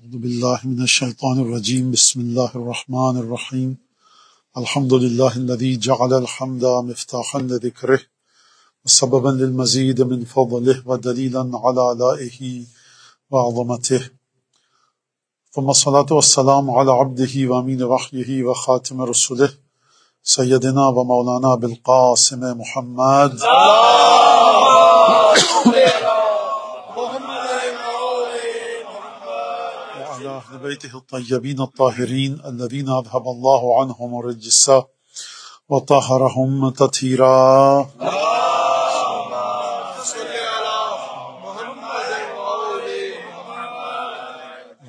أعوذ بالله من الشيطان الرجيم. بسم الله الرحمن الرحيم. الحمد لله الذي جعل الحمد مفتاحا لذكره وسببا للمزيد من فضله ودليلا على آلائه وعظمته، ثم الصلاة والسلام على عبده وأمين وحيه وخاتم رسله سيدنا ومولانا بالقاسم محمد وعلى أهل بيته الطيبين الطاهرين الذين أذهب الله عنهم الرجس وطهرهم تطهيرا.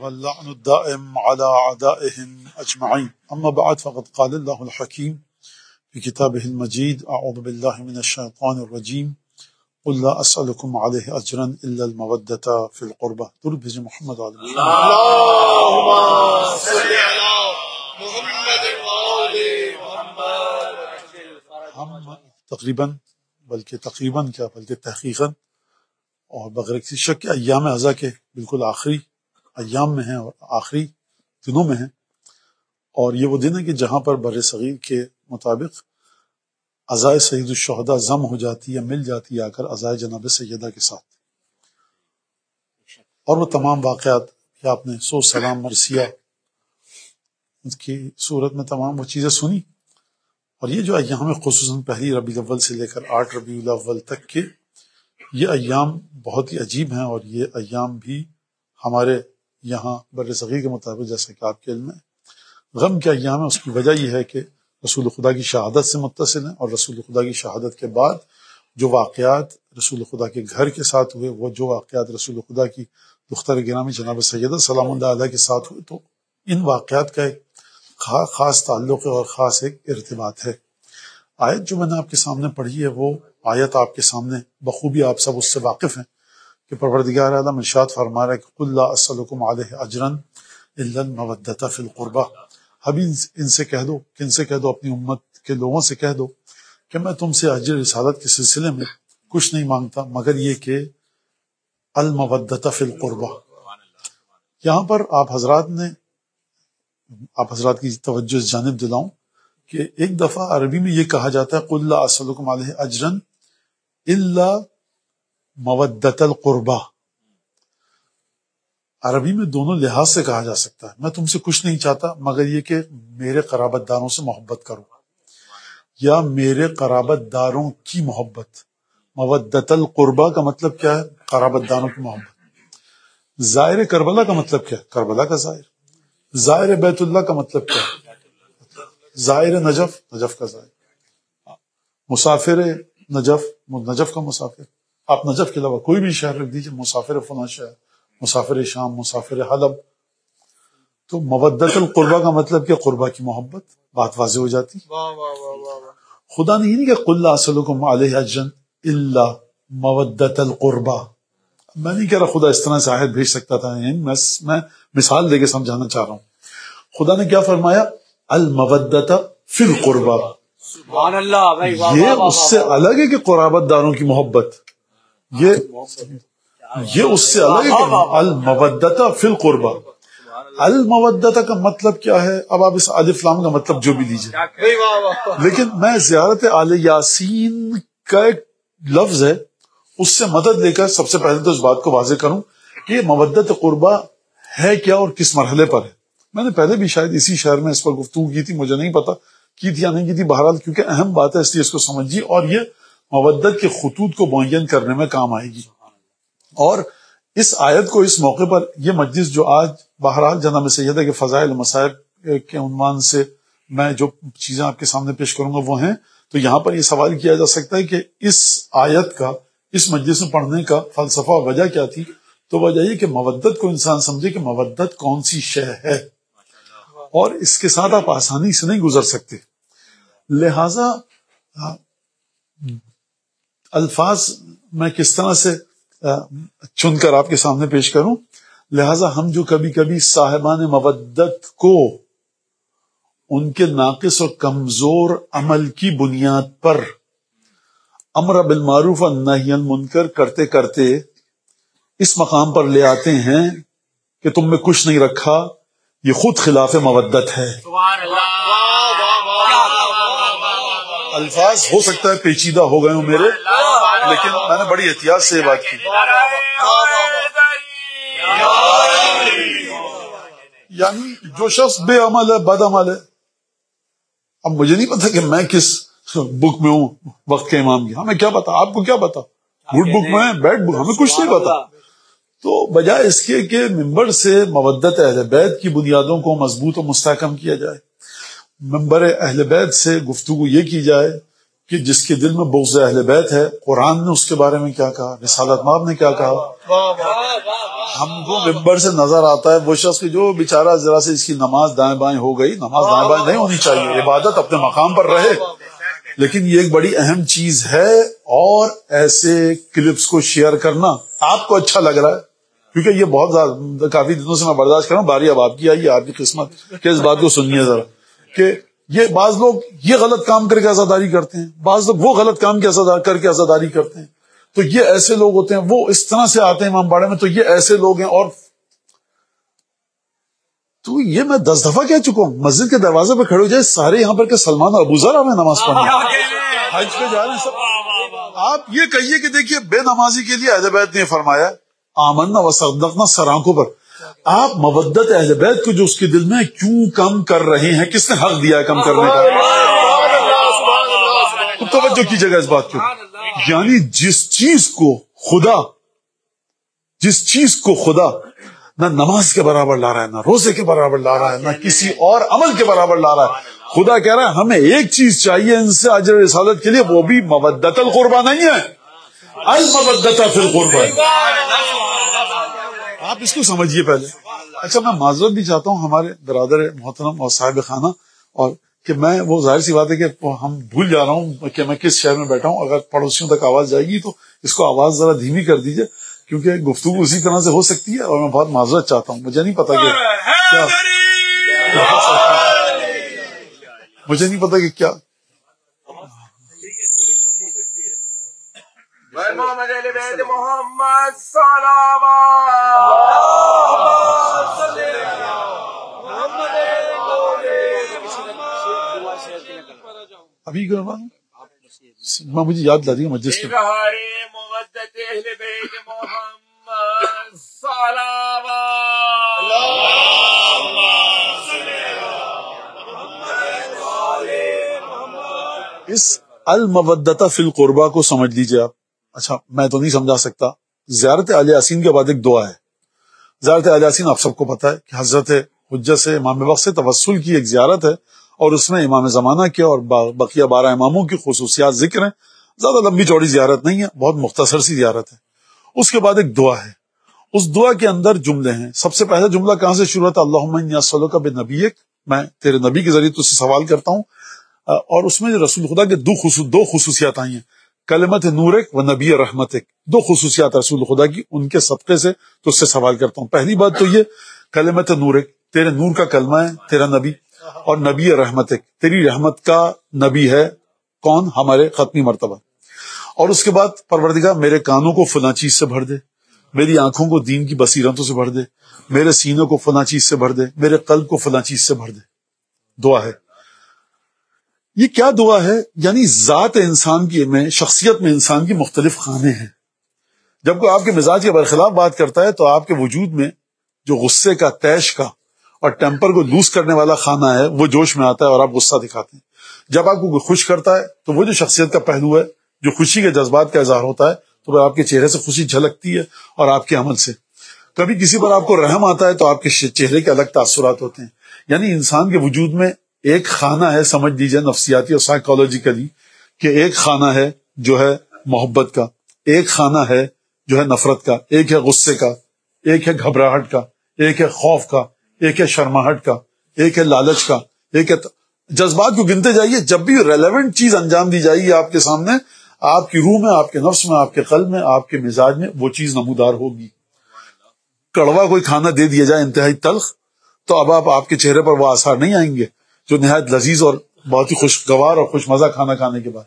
واللعن الدائم على أعدائهم أجمعين. أما بعد، فقد قال الله الحكيم في كتابه المجيد: أعوذ بالله من الشيطان الرجيم، قل لا أسألكم عليه أجرا إلا المودة في القربى. درود بھیجیں محمد علیہ وسلم. اللهم صل على محمد وآل محمد. ہم تقریباً تحقیقاً اور بغیر کسی شک کے ایام عزا کے بالکل آخری ایام میں ہیں اور آخری دنوں میں ہیں، اور یہ وہ دن ہے کہ جہاں پر بر صغیر کے مطابق عزائے سید الشہداء ضم ہو جاتی ہے، مل جاتی ہے آ کر عزائے جناب سیدہ کے ساتھ، اور وہ تمام واقعات یا آپ نے سو سلام مرثیہ کی صورت میں تمام وہ چیزیں سنی. اور یہ جو ایام خصوصاً پہلی ربیع الاول سے لے کر 8 ربیع الاول تک کے یہ ایام بہت ہی عجیب ہیں، اور یہ ایام بھی ہمارے یہاں بر صغیر کے مطابق جیسا کہ آپ کے علم میں غم کے ایام ہے. اس کی وجہ یہ ہے کہ رسول خدا کی شہادت سے متصل ہیں، اور رسول خدا کی شہادت کے بعد جو واقعات رسول خدا کے گھر کے ساتھ ہوئے، وہ جو واقعات رسول خدا کی دختر گرامی جناب سیدہ سلام اللہ علیہ کے ساتھ ہوئے، تو ان واقعات کا ایک خاص تعلق اور خاص ایک ارتباط ہے. آیت جو میں نے آپ کے سامنے پڑھی ہے، وہ آیت آپ کے سامنے بخوبی آپ سب اس سے واقف ہیں کہ پروردگار عالم ارشاد فرما رہا ہے کہ قل لا اسألکم علیہ اجرا الا المودۃ فی القربى. ابھی ان سے کہہ دو، کن سے کہہ دو؟ اپنی امت کے لوگوں سے کہہ دو کہ میں تم سے اجر رسالت کے سلسلے میں کچھ نہیں مانگتا مگر یہ کہ المودۃ فی القربى. یہاں پر آپ حضرات کی توجہ اس جانب دلاؤں کہ ایک دفعہ عربی میں یہ کہا جاتا ہے قل لا اسألکم علیہ اجرا الا مودۃ القربى. عربی میں دونوں لحاظ سے کہا جا سکتا ہے. میں تم سے کچھ نہیں چاہتا مگر یہ کہ میرے قرابت داروں سے محبت کرو، یا میرے قرابت داروں کی محبت. مودۃ القربى کا مطلب کیا ہے؟ قرابت داروں کی محبت. زائر کربلا کا مطلب کیا ہے؟ کربلا کا زائر. زائر بیت اللہ کا مطلب کیا ہے؟ زائر نجف کا زائر. مسافر نجف کا مسافر. آپ نجف کے علاوہ کوئی بھی شہر رکھ دیجئے، مسافر فلاں شہر، مسافر شام، مسافر حلب. تو مودۃ القربى کا مطلب کیا؟ قربا کی محبت. بات واضح ہو جاتی. خدا نے یہ نہیں کہ قل لا اسألکم علیہ اجرا الا مودۃ القربى. میں نہیں کہہ رہا خدا اس طرح سے آیت بھیج سکتا تھا، میں مثال دے کے سمجھانا چاہ رہا ہوں. خدا نے کیا فرمایا؟ المودۃ فی القربى. سبحان اللہ بھائی، یہ اس سے الگ ہے کہ قرابت داروں کی محبت. یہ اس سے الگ ہے کہ المودۃ فی القربى. المودۃ کا مطلب کیا ہے؟ اب آپ اس الف لام کا مطلب جو بھی لیجئے، لیکن میں زیارت آل یاسین کا ایک لفظ ہے اس سے مدد لے کر سب سے پہلے تو اس بات کو واضح کروں کہ یہ مودۃ قربا ہے کیا اور کس مرحلے پر ہے. میں نے پہلے بھی شاید اسی شہر میں اس پر گفتگو کی تھی، مجھے نہیں پتا کی تھی یا نہیں کی تھی، بہرحال کیونکہ اہم بات ہے اس لیے اس کو سمجھیے، اور یہ مودت کے خطوط کو معین کرنے میں کام آئے گی. اور اس آیت کو اس موقع پر یہ مجلس جو آج بہرحال جناب سیدہ کے فضائل مصائب کے عنوان سے میں جو چیزیں آپ کے سامنے پیش کروں گا وہ ہیں، تو یہاں پر یہ سوال کیا جا سکتا ہے کہ اس آیت کا اس مجلس میں پڑھنے کا فلسفہ وجہ کیا تھی؟ تو وجہ یہ کہ مودت کو انسان سمجھے کہ مودت کون سی شے ہے، اور اس کے ساتھ آپ آسانی سے نہیں گزر سکتے. لہذا الفاظ میں کس طرح سے چن کر آپ کے سامنے پیش کروں. لہذا ہم جو کبھی کبھی صاحبان مودت کو ان کے ناقص اور کمزور عمل کی بنیاد پر امر بالمعروف اور نہی عن المنکر کرتے کرتے اس مقام پر لے آتے ہیں کہ تم میں کچھ نہیں رکھا، یہ خود خلاف مودت ہے. الفاظ ہو سکتا ہے پیچیدہ ہو گئے ہوں میرے، لیکن میں نے بڑی احتیاط سے یہ بات کی. یعنی جو شخص بے عمل ہے، بد عمل ہے، اب مجھے نہیں پتا کہ میں کس بک میں ہوں وقت کے امام کی، ہمیں کیا پتا، آپ کو کیا پتا، گڈ بک میں بیڈ بک، ہمیں کچھ نہیں پتا. تو بجائے اس کے کہ ممبر سے مودت اہل بیت کی بنیادوں کو مضبوط و مستحکم کیا جائے، ممبر اہل بیت سے گفتگو یہ کی جائے کہ جس کے دل میں بغض اہل بیت ہے، قرآن نے اس کے بارے میں کیا کہا، رسالت مآب نے کیا کہا. ہم کو ممبر سے نظر آتا ہے وہ شخص کہ جو بیچارہ ذرا سے اس کی نماز دائیں بائیں ہو گئی، نماز دائیں بائیں نہیں ہونی چاہیے، عبادت اپنے مقام پر رہے، لیکن یہ ایک بڑی اہم چیز ہے. اور ایسے کلپس کو شیئر کرنا آپ کو اچھا لگ رہا ہے کیونکہ یہ بہت زیادہ کافی دنوں سے میں برداشت کر رہا ہوں، باری اب آپ کی آئی ہے، آپ کی قسمت کہ اس بات کو سنیے ذرا کہ یہ بعض لوگ یہ غلط کام کر کے عزاداری کرتے ہیں، بعض لوگ وہ غلط کام کر کے عزاداری کرتے ہیں. تو یہ ایسے لوگ ہوتے ہیں، وہ اس طرح سے آتے ہیں امام باڑے میں، تو یہ ایسے لوگ ہیں. اور تو یہ میں 10 دفعہ کہہ چکا ہوں، مسجد کے دروازے پہ کھڑے ہو جائے سارے یہاں پر کہ سلمان اور ابو ذر ہمیں نماز پڑھنی، حج پہ جا رہے ہیں سب. آپ یہ کہیے کہ دیکھیے بے نمازی کے لیے اہل بیت نے فرمایا آمنا و صدقنا سر آنکھوں پر. آپ مودت اہل بیت کو جو اس کے دل میں کیوں کم کر رہے ہیں، کس نے حق دیا ہے کم کرنے کا؟ توجہ کیجیے گا اس بات کو. یعنی جس چیز کو خدا نہ نماز کے برابر لا رہا ہے، نہ روزے کے برابر لا رہا ہے، نہ کسی اور عمل کے برابر لا رہا ہے، خدا کہہ رہا ہے ہمیں ایک چیز چاہیے ان سے اجر رسالت کے لیے، وہ بھی مودت القربہ نہیں ہے، المودت فی القربہ. آپ اس کو سمجھیے پہلے. اچھا میں معذرت بھی چاہتا ہوں ہمارے برادر محترم اور صاحب خانہ، اور کہ میں وہ ظاہر سی بات ہے کہ ہم بھول جا رہا ہوں کہ میں کس شہر میں بیٹھا ہوں. اگر پڑوسیوں تک آواز جائے گی تو اس کو آواز ذرا دھیمی کر دیجئے کیونکہ گفتگو اسی طرح سے ہو سکتی ہے، اور میں بہت معذرت چاہتا ہوں. مجھے نہیں پتا کہ کیا محمد علی بیت محمد صلوات ابھی میں مجھے یاد لا دیے مجلس کے مودت اہل بیت محمد صلوات. اس المودت فی القربہ کو سمجھ لیجئے آپ. اچھا میں تو نہیں سمجھا سکتا. زیارت اہل یاسین کے بعد ایک دعا ہے. زیارت اہل یاسین آپ سب کو پتا ہے کہ حضرت حجت سے امام وقت سے توسل کی ایک زیارت ہے، اور اس میں امام زمانہ کے اور بقیہ 12 اماموں کی خصوصیات ذکر ہیں. زیادہ لمبی چوڑی زیارت نہیں ہے، بہت مختصر سی زیارت ہے. اس کے بعد ایک دعا ہے. اس دعا کے اندر جملے ہیں. سب سے پہلا جملہ کہاں سے شروع ہوتا ہے؟ اللہم انی اسألک بنبیک، میں تیرے نبی کے ذریعے تجھ سے سوال کرتا ہوں. اور اس میں جو رسول خدا کے دو خصوصیات آئی ہیں، کلمت نورک و نبی رحمتک، 2 خصوصیات رسول خدا کی، ان کے صدقے سے تجھ سے سوال کرتا ہوں. پہلی بات تو یہ کلمت نورک، تیرے نور کا کلمہ ہے تیرا نبی، اور نبی رحمتک، تیری رحمت کا نبی ہے کون؟ ہمارے ختمی مرتبہ. اور اس کے بعد پروردگار میرے کانوں کو فلاں چیز سے بھر دے، میری آنکھوں کو دین کی بصیرتوں سے بھر دے، میرے سینے کو فلاں چیز سے بھر دے، میرے قلب کو فلاں چیز سے بھر دے. دعا ہے. یہ کیا دعا ہے؟ یعنی ذات انسان کی میں، شخصیت میں انسان کی مختلف خانے ہیں. جب کوئی آپ کے مزاج کے برخلاف بات کرتا ہے تو آپ کے وجود میں جو غصے کا، طیش کا اور ٹیمپر کو لوز کرنے والا خانہ ہے وہ جوش میں آتا ہے اور آپ غصہ دکھاتے ہیں. جب آپ کو کوئی خوش کرتا ہے تو وہ جو شخصیت کا پہلو ہے، جو خوشی کے جذبات کا اظہار ہوتا ہے، تو وہ آپ کے چہرے سے خوشی جھلکتی ہے اور آپ کے عمل سے. کبھی کسی پر آپ کو رحم آتا ہے تو آپ کے چہرے کے الگ تاثرات ہوتے ہیں. یعنی انسان کے وجود میں ایک خانہ ہے، سمجھ لیجیے نفسیاتی اور سائیکالوجیکلی، کہ ایک خانہ ہے جو ہے محبت کا، ایک خانہ ہے جو ہے نفرت کا، ایک ہے غصے کا، ایک ہے گھبراہٹ کا، ایک ہے خوف کا، ایک ہے شرماہٹ کا، ایک ہے لالچ کا، ایک ہے جذبات کو گنتے جائیے. جب بھی ریلیونٹ چیز انجام دی جائے گی آپ کے سامنے، آپ کی روح میں، آپ کے نفس میں، آپ کے قلب میں، آپ کے مزاج میں وہ چیز نمودار ہوگی. کڑوا کوئی کھانا دے دیا جائے انتہائی تلخ، تو اب آپ کے چہرے پر وہ آثار نہیں آئیں گے جو نہایت لذیذ اور بہت ہی خوشگوار اور خوش مزہ کھانا کھانے کے بعد.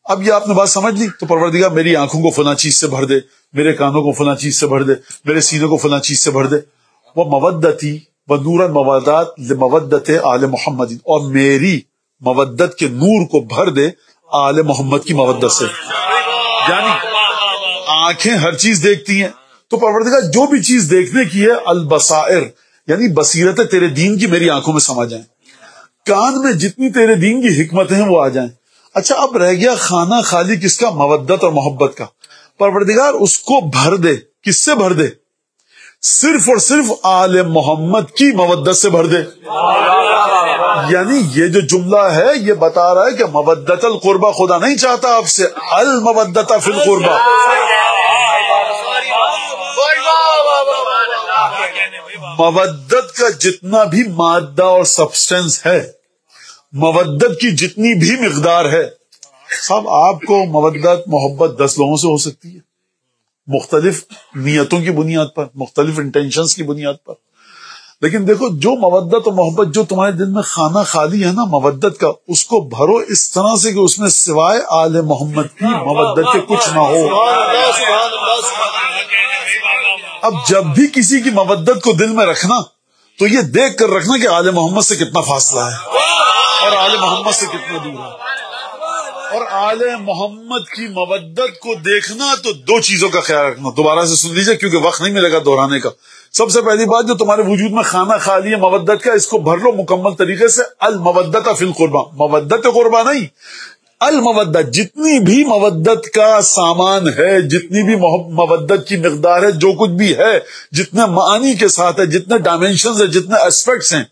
اب یہ آپ نے بات سمجھ لی. تو پروردگار میری آنکھوں کو فلاں چیز سے بھر دے، میرے کانوں کو فلاں چیز سے بھر دے، میرے سینے کو فلاں چیز سے بھر دے. وہ مودتی و نورا مودات لمودت آل محمد، اور میری مودت کے نور کو بھر دے آل محمد کی مودت سے. یعنی آنکھیں ہر چیز دیکھتی ہیں، تو پروردگار جو بھی چیز دیکھنے کی ہے البصائر یعنی بصیرت تیرے دین کی میری آنکھوں میں سما جائیں، کان میں جتنی تیرے دین کی حکمتیں ہیں وہ آ جائیں. اچھا اب رہ گیا خانہ خالی کس کا؟ مودت اور محبت کا. پروردگار اس کو بھر دے. کس سے بھر دے؟ صرف اور صرف آل محمد کی مودت سے بھر دے. یعنی یہ جو جملہ ہے یہ بتا رہا ہے کہ مودت القربہ خدا نہیں چاہتا آپ سے، المودت فی القربہ. مودت کا جتنا بھی مادہ اور سبسٹنس ہے، مودت کی جتنی بھی مقدار ہے، صاحب آپ کو مودت محبت 10 لوگوں سے ہو سکتی ہے، مختلف نیتوں کی بنیاد پر، مختلف انٹینشنز کی بنیاد پر. لیکن دیکھو جو مودت و محبت جو تمہارے دل میں خانہ خالی ہے نا مودت کا، اس کو بھرو اس طرح سے کہ اس میں سوائے آل محمد کی مودت کے کچھ نہ ہو. اب جب بھی کسی کی مودت کو دل میں رکھنا تو یہ دیکھ کر رکھنا کہ آل محمد سے کتنا فاصلہ ہے اور آل محمد سے کتنا دور ہے. اور آل محمد کی مودت کو دیکھنا تو 2 چیزوں کا خیال رکھنا. دوبارہ سے سن لیجئے کیونکہ وقت نہیں ملے گا دہرانے کا. سب سے پہلی بات جو تمہارے وجود میں خانہ خالی ہے مودت کا، اس کو بھر لو مکمل طریقے سے. المودت فی القربہ، مودت قربہ نہیں، المودت جتنی بھی مودت کا سامان ہے، جتنی بھی مودت کی مقدار ہے، جو کچھ بھی ہے، جتنے معانی کے ساتھ ہے، جتنے ڈائمینشنز ہیں، جتنے اسپیکٹس ہیں،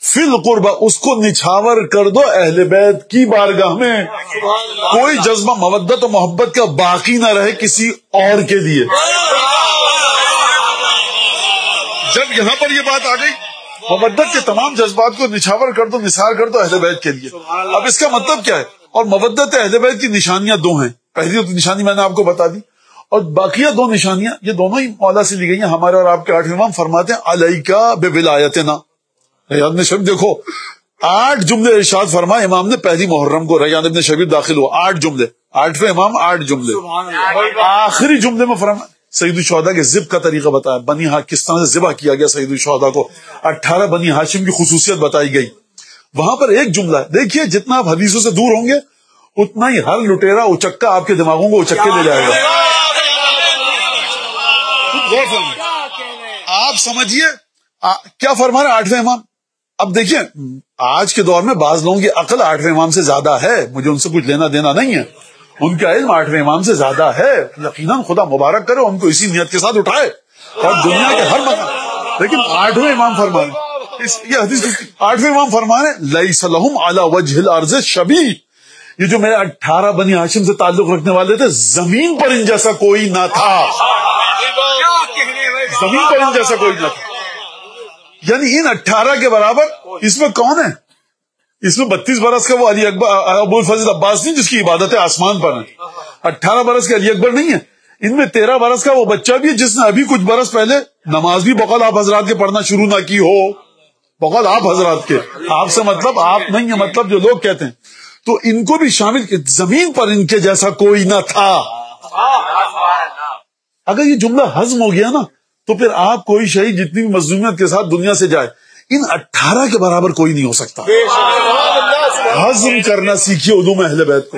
فی القربہ اس کو نچھاور کر دو اہل بیت کی بارگاہ میں. کوئی جذبہ مودت و محبت کا باقی نہ رہے کسی اور کے لیے. جب یہاں پر یہ بات آ گئی مودت کے تمام جذبات کو نچھاور کر دو، نثار کر دو اہل بیت کے لیے. اب اس کا مطلب کیا ہے؟ اور مودت اہل بیت کی نشانیاں 2 ہیں. پہلی تو نشانی میں نے آپ کو بتا دی، اور باقیہ 2 نشانیاں یہ دونوں ہی مولا سے لی گئی ہیں. ہمارے اور آپ کے 8 امام فرماتے ہیں علیکا بولایتنا. ریاض ابن شبیر دیکھو 8 جملے ارشاد فرمائے امام نے پہلی محرم کو. ریاض ابن شبیر داخل ہوا 8 جملے، 8ویں امام 8 جملے. آخری جملے میں فرمایا سید الشہداء کے ذبح کا طریقہ بتایا، بنی کس طرح سے ذبح کیا گیا سید الشہداء کو. 18 بنی ہاشم کی خصوصیت بتائی گئی. وہاں پر ایک جملہ ہے، دیکھیے جتنا آپ حدیثوں سے دور ہوں گے اتنا ہی ہر لٹیرا اچکا آپ کے دماغوں کو اچکے لے جائے گا. آپ سمجھیے کیا فرما رہے 8ویں امام. اب دیکھیے آج کے دور میں بعض لوگوں کی عقل 8ویں امام سے زیادہ ہے، مجھے ان سے کچھ لینا دینا نہیں ہے، ان کا علم 8ویں امام سے زیادہ ہے. یقیناً خدا مبارک کرے ان کو اسی نیت کے ساتھ اٹھائے اور دنیا کے ہر مقام. لیکن 8ویں امام فرمانے یہ حدیث 8ویں امام فرمانے لیس لہم علی وجہ الارض شبیہ. یہ جو میرے 18 بنی ہاشم سے تعلق رکھنے والے تھے زمین پر ان جیسا کوئی نہ تھا، زمین پر ان جیسا کوئی نہ تھا. یعنی ان 18 کے برابر اس میں کون ہے؟ اس میں 32 برس کا وہ علی اکبر ابو الفضل عباس نہیں جس کی عبادت عاسمان پر ہے. 18 برس کے علی اکبر نہیں ہے. ان میں 13 برس کا وہ بچہ بھی ہے جس نے ابھی کچھ برس پہلے نماز بھی بقول آپ حضرات کے پڑھنا شروع نہ کی ہو. بقول آپ حضرات کے، آپ سے مطلب آپ نہیں ہے، مطلب جو لوگ کہتے ہیں. تو ان کو بھی شامل، زمین پر ان کے جیسا کوئی نہ تھا. اگر یہ جملہ ہضم ہو گیا نا تو پھر آپ کوئی شہید جتنی بھی مظلومیت کے ساتھ دنیا سے جائے، ان 18 کے برابر کوئی نہیں ہو سکتا. ہضم کرنا سیکھیے علوم اہل بیت کو.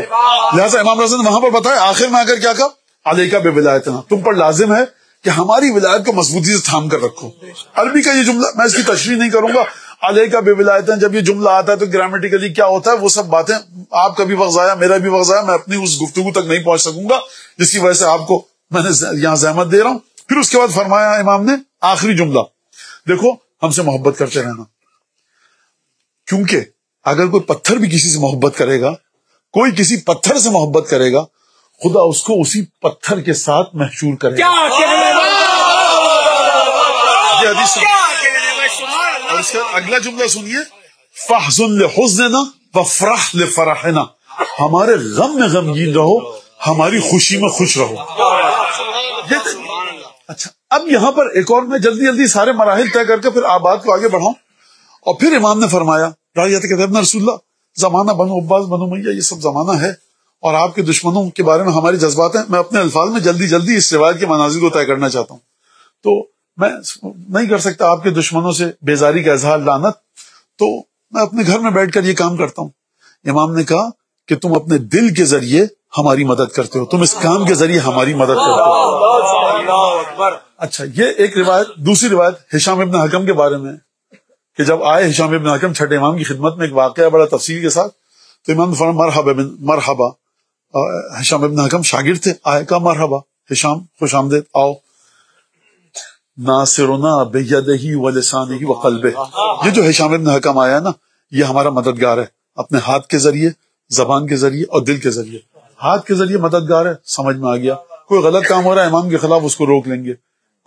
لہٰذا امام رضا نے وہاں پر بتایا آخر میں آ کر کیا کہا، علیکا بولایتنا، تم پر لازم ہے کہ ہماری ولایت کو مضبوطی سے تھام کر رکھو. عربی کا یہ جملہ میں اس کی تشریح نہیں کروں گا. علیکا بولایتنا جب یہ جملہ آتا ہے تو گرامیٹیکلی کیا ہوتا ہے وہ سب باتیں آپ کا بھی وقت ضائع، میرا بھی وقت ضائع، میں اپنی اس گفتگو تک نہیں پہنچ سکوں گا جس کی وجہ سے آپ کو میں نے یہاں زحمت دے رہا ہوں. پھر اس کے بعد فرمایا امام نے آخری جملہ، دیکھو ہم سے محبت کرتے رہنا، کیونکہ اگر کوئی پتھر بھی کسی سے محبت کرے گا، کوئی کسی پتھر سے محبت کرے گا، خدا اس کو اسی پتھر کے ساتھ محشور کرے گا. یہ حدیث اور اس کا اگلا جملہ سنیے، فاحزن لحزننا وافرح لفرحنا، ہمارے غم میں غمگین رہو، ہماری خوشی میں خوش رہو. اچھا اب یہاں پر ایک اور میں جلدی سارے مراحل طے کر کے پھر آپ بات کو آگے بڑھاؤں. اور پھر امام نے فرمایا کہتے ہیں رسول اللہ زمانہ بنو عباس بنو امیہ یہ سب زمانہ ہے اور آپ کے دشمنوں کے بارے میں ہمارے جذبات ہیں. میں اپنے الفاظ میں جلدی اس روایت کے مناظر کو طے کرنا چاہتا ہوں. تو میں نہیں کر سکتا آپ کے دشمنوں سے بیزاری کا اظہار لعنت، تو میں اپنے گھر میں بیٹھ کر یہ کام کرتا ہوں. امام نے کہا کہ تم اپنے دل کے ذریعے ہماری مدد کرتے ہو، تم اس کام کے ذریعے ہماری مدد کرتے ہو. اچھا، یہ ایک روایت. دوسری روایت ہشام ابن حکم کے بارے میں کہ جب آئے ہشام ابن حکم چھٹے امام کی خدمت میں، ایک واقعہ بڑا تفصیل کے ساتھ، تو امام نے فرمایا مرحبا. ہشام ابن حکم شاگرد تھے، آئے کہا مرحبا ہشام، خوش آمدید، آؤ. ناصرنا بیدہ ولسانہ وقلبہ. یہ جو ہشام ابن حکم آیا نا، یہ ہمارا مددگار ہے، اپنے ہاتھ کے ذریعے، زبان کے ذریعے اور دل کے ذریعے. ہاتھ کے ذریعے مددگار ہے، سمجھ میں آ گیا. کوئی غلط کام ہو رہا ہے امام کے خلاف، اس کو روک لیں گے.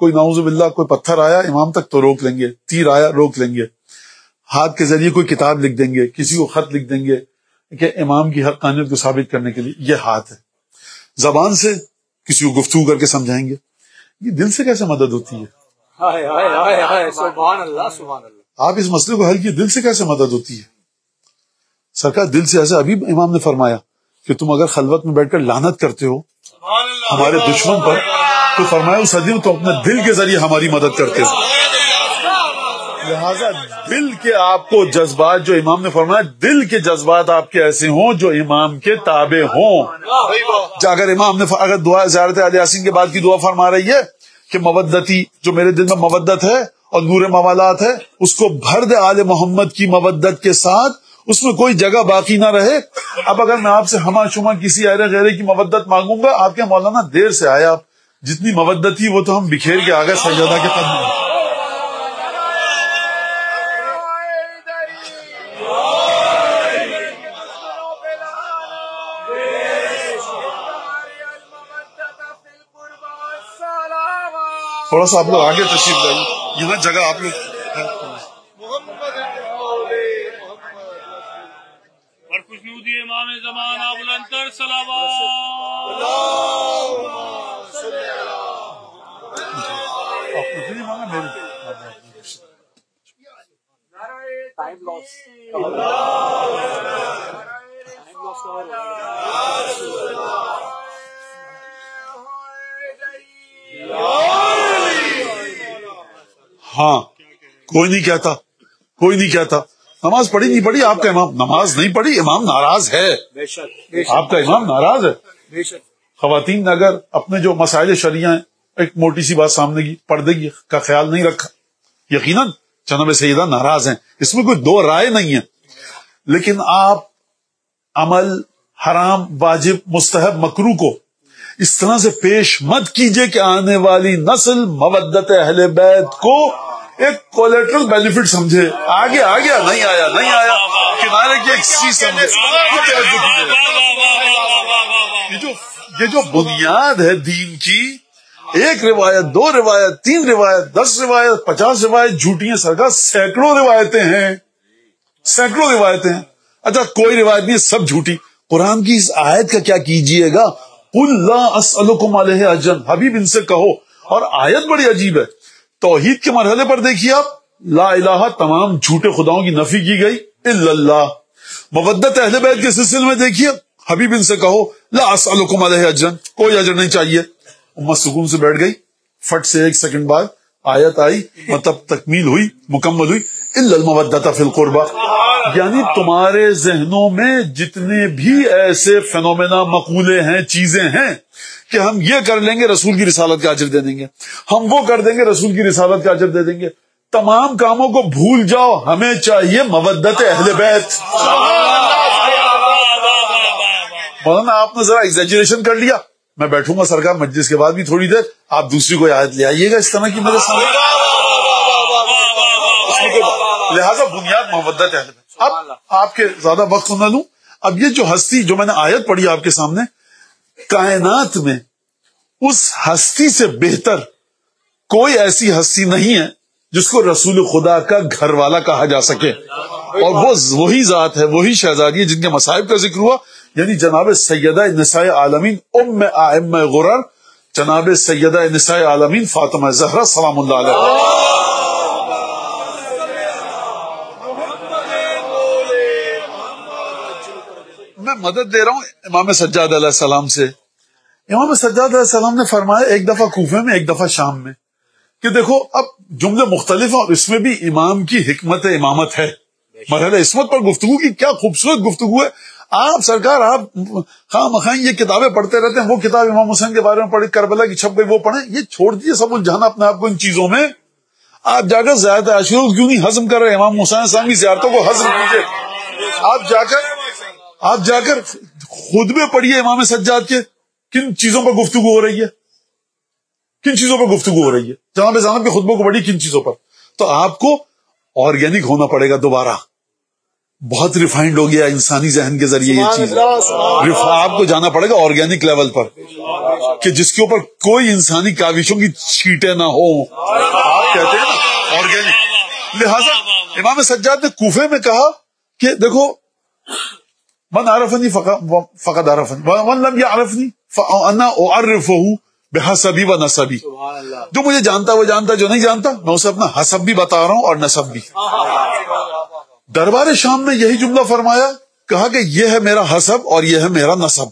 کوئی نعوذ باللہ کوئی پتھر آیا امام تک تو روک لیں گے، تیر آیا روک لیں گے. ہاتھ کے ذریعے کوئی کتاب لکھ دیں گے، کسی کو خط لکھ دیں گے کہ امام کی حقانیت کو ثابت کرنے کے لیے، یہ ہاتھ ہے. زبان سے کسی کو گفتگو کر کے سمجھائیں گے. یہ دل سے کیسے مدد ہوتی ہے؟ سبحان اللہ سبحان اللہ. آپ اس مسئلے کو حل کیے، دل سے کیسے مدد ہوتی ہے؟ سرکار دل سے ایسے. ابھی امام نے فرمایا کہ تم اگر خلوت میں بیٹھ کر لعنت کرتے ہو ہمارے دشمن پر، تو فرمایا اس حدیث میں تو اپنے دل کے ذریعے ہماری مدد کرتے ہو. لہذا دل کے آپ کو جذبات، جو امام نے فرمایا دل کے جذبات آپ کے ایسے ہوں جو امام کے تابع ہوں. اگر امام نے اگر دعا زیارت آل یاسین کے بعد کی دعا فرما رہی ہے کہ مودتی، جو میرے دل میں مودت ہے اور نور موالات ہے، اس کو بھر دے آل محمد کی مودت کے ساتھ، اس میں کوئی جگہ باقی نہ رہے. اب اگر میں آپ سے ہما شما کسی ایرے غیرے کی مودت مانگوں گا، آپ کے مولانا دیر سے آیا، آپ جتنی مودت تھی وہ تو ہم بکھیر کے آگے سیدہ کے قدم میں. تھوڑا سا آپ لوگ آگے تشریف لائیے، یہاں جگہ آپ لوگ امام زمانہ بلندر صلوات. ہاں، کوئی نہیں کہتا نماز پڑھی نہیں پڑھی، آپ کا امام نماز نہیں پڑھی، امام ناراض ہے، آپ کا امام ناراض ہے. خواتین نے اگر اپنے جو مسائل شرعیہ ہیں، ایک موٹی سی بات سامنے کی، پردے کا خیال نہیں رکھا، یقیناً جناب سیدہ ناراض ہیں، اس میں کوئی دو رائے نہیں ہے. لیکن آپ عمل حرام واجب مستحب مکروہ کو اس طرح سے پیش مت کیجئے کہ آنے والی نسل مودت اہل بیت کو ایک کولیٹرل بینیفٹ سمجھے. آگے آ گیا، نہیں آیا کنارے کی ایک چیز سمجھے. یہ جو بنیاد ہے دین کی، ایک روایت، دو روایت، تین روایت، 10 روایت، 50 روایت جھوٹی ہیں سرکار، سینکڑوں روایتیں ہیں. اچھا کوئی روایت نہیں، سب جھوٹی. قرآن کی اس آیت کا کیا کیجئے گا؟ قل لا اسألکم علیہ اجرا، حبیب ان سے کہو. اور آیت بڑی عجیب ہے. توحید کے مرحلے پر دیکھیے آپ، لا الہ، تمام جھوٹے خداؤں کی نفی کی گئی، الا اللہ. مودت اہل بیت کے سلسلے میں دیکھیے، حبیب ان سے کہو لا اسألکم علیہ اجرا، کوئی اجر نہیں چاہیے. امت سکون سے بیٹھ گئی. فٹ سے 1 سیکنڈ بعد آیت آئی، مطلب تکمیل ہوئی، مکمل ہوئی، الا المودۃ فی القربہ. یعنی تمہارے ذہنوں میں جتنے بھی ایسے فینومینا، مقولے ہیں، چیزیں ہیں کہ ہم یہ کر لیں گے رسول کی رسالت کا اجر دے دیں گے، ہم وہ کر دیں گے رسول کی رسالت کا اجر دے دیں گے، تمام کاموں کو بھول جاؤ، ہمیں چاہیے مودت اہل بیت. مولانا آپ نے ذرا ایگزیجریشن کر لیا. میں بیٹھوں گا سرکار مجلس کے بعد بھی تھوڑی دیر، آپ دوسری کوئی آیت لے آئیے گا اس طرح کی میرے سامنے. لہذا بنیاد مودت اہل بیت. اب آپ کے زیادہ وقت نہ لوں، اب یہ جو ہستی جو میں نے آیت پڑھی آپ کے سامنے، کائنات میں اس ہستی سے بہتر کوئی ایسی ہستی نہیں ہے جس کو رسول خدا کا گھر والا کہا جا سکے. اور وہ وہی ذات ہے، وہی شہزادی ہے جن کے مصائب کا ذکر ہوا، یعنی جناب سیدہ نساء عالمین ام ائمہ غرر، جناب سیدہ نساء عالمین فاطمہ زہرا سلام اللہ علیہ. میں مدد دے رہا ہوں امام سجاد علیہ السلام سے. امام سجاد علیہ السلام نے فرمایا ایک دفعہ کوفے میں، ایک دفعہ شام میں، کہ دیکھو اب جملے مختلف ہیں اور اس میں بھی امام کی حکمت امامت ہے. مرحلہ عصمت پر گفتگو کی کیا خوبصورت گفتگو ہے. آپ سرکار آپ خواہ مخواہ یہ کتابیں پڑھتے رہتے ہیں, وہ کتاب امام حسین کے بارے میں پڑھی, کربلا کی چھپ گئی وہ پڑھیں, یہ چھوڑ دیجیے سب الجھانا اپنے آپ کو ان چیزوں میں. آپ جا کر زیادہ عاشورہ کیوں نہیں ہضم کر رہے, امام حسین صاحب کی زیارتوں کو ہضم کیجیے. آپ جا کر خطبے پڑھیے امام سجاد کے, کن چیزوں پر گفتگو ہو رہی ہے, کن چیزوں پر گفتگو ہو رہی ہے. جناب زینب کے خطبوں کو پڑھی کن چیزوں پر. تو آپ کو آرگینک ہونا پڑے گا دوبارہ. بہت ریفائنڈ ہو گیا انسانی ذہن کے ذریعے یہ چیز. آپ کو جانا پڑے گا آرگینک لیول پر, کہ جس کے اوپر کوئی انسانی کاوشوں کی چھیٹیں نہ ہو. آپ کہتے ہیں نا آرگینک. لہذا امام سجاد نے کوفے میں کہا کہ دیکھو من عرفنی فقد عرفنی ومن لم يعرفنی فانا اعرفه بحسبی و نسبی. جو مجھے جانتا وہ جانتا, جو نہیں جانتا میں اسے اپنا حسب بھی بتا رہا ہوں اور نسب بھی. دربار شام میں یہی جملہ فرمایا, کہا کہ یہ ہے میرا حسب اور یہ ہے میرا نسب.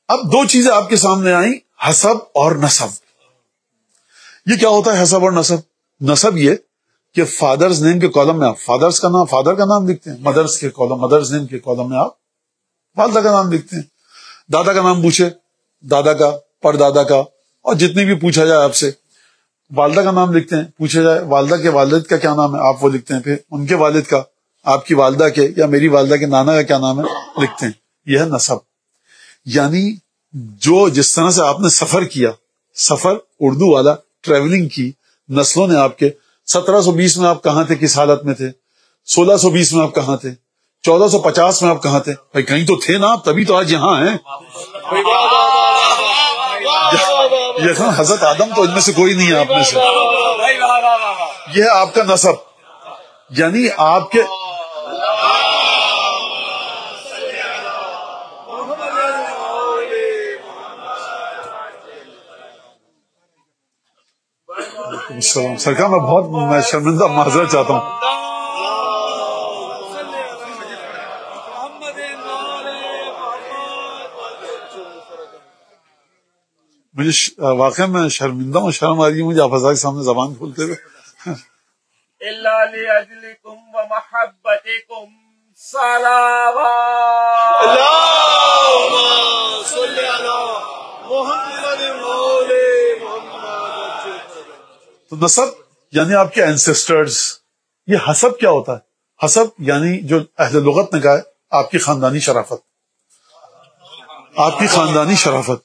اب دو چیزیں آپ کے سامنے آئیں, حسب اور نسب. یہ کیا ہوتا ہے حسب اور نسب؟ نسب یہ کہ فادرز نیم کے کالم میں آپ فادرز کا نام, فادر کا نام لکھتے ہیں. مدرز کے کالم, مدرز نیم کے کالم میں آپ والدہ کا نام لکھتے ہیں. دادا کا نام پوچھے, دادا کا, پر دادا کا, اور جتنی بھی پوچھا جائے آپ سے. والدہ کا نام لکھتے ہیں, پوچھا جائے والدہ کے والد کا کیا نام ہے, آپ وہ لکھتے ہیں. پھر ان کے والد کا, آپ کی والدہ کے یا میری والدہ کے نانا کا کیا نام ہے, لکھتے ہیں. یہ ہے نسب. یعنی جو جس طرح سے آپ نے سفر کیا, سفر اردو والا, ٹریولنگ کی, نسلوں نے آپ کے 1720 میں آپ کہاں تھے, کس حالت میں تھے, 1620 میں آپ کہاں تھے, 1450 میں آپ کہاں تھے, بھائی کہیں تو تھے نا آپ, تبھی تو آج یہاں ہیں. یہاں حضرت آدم تو ان میں سے کوئی نہیں ہے آپ میں سے. یہ ہے آپ کا نسب. یعنی آپ کے سرکار میں شرمندہ معذرت چاہتا ہوں. مجھے واقعی میں شرمندہ ہوں, شرم آ رہی ہے مجھے آپ کے سامنے زبان کھولتے ہوئے. إلا لأجلكم ومحبتكم صلوات. اللهم صل على محمد وآل محمد. تو نسب یعنی آپ کے اینسسٹرز. یہ حسب کیا ہوتا ہے؟ حسب یعنی جو اہل لغت نے کہا ہے آپ کی خاندانی شرافت, آپ کی خاندانی شرافت.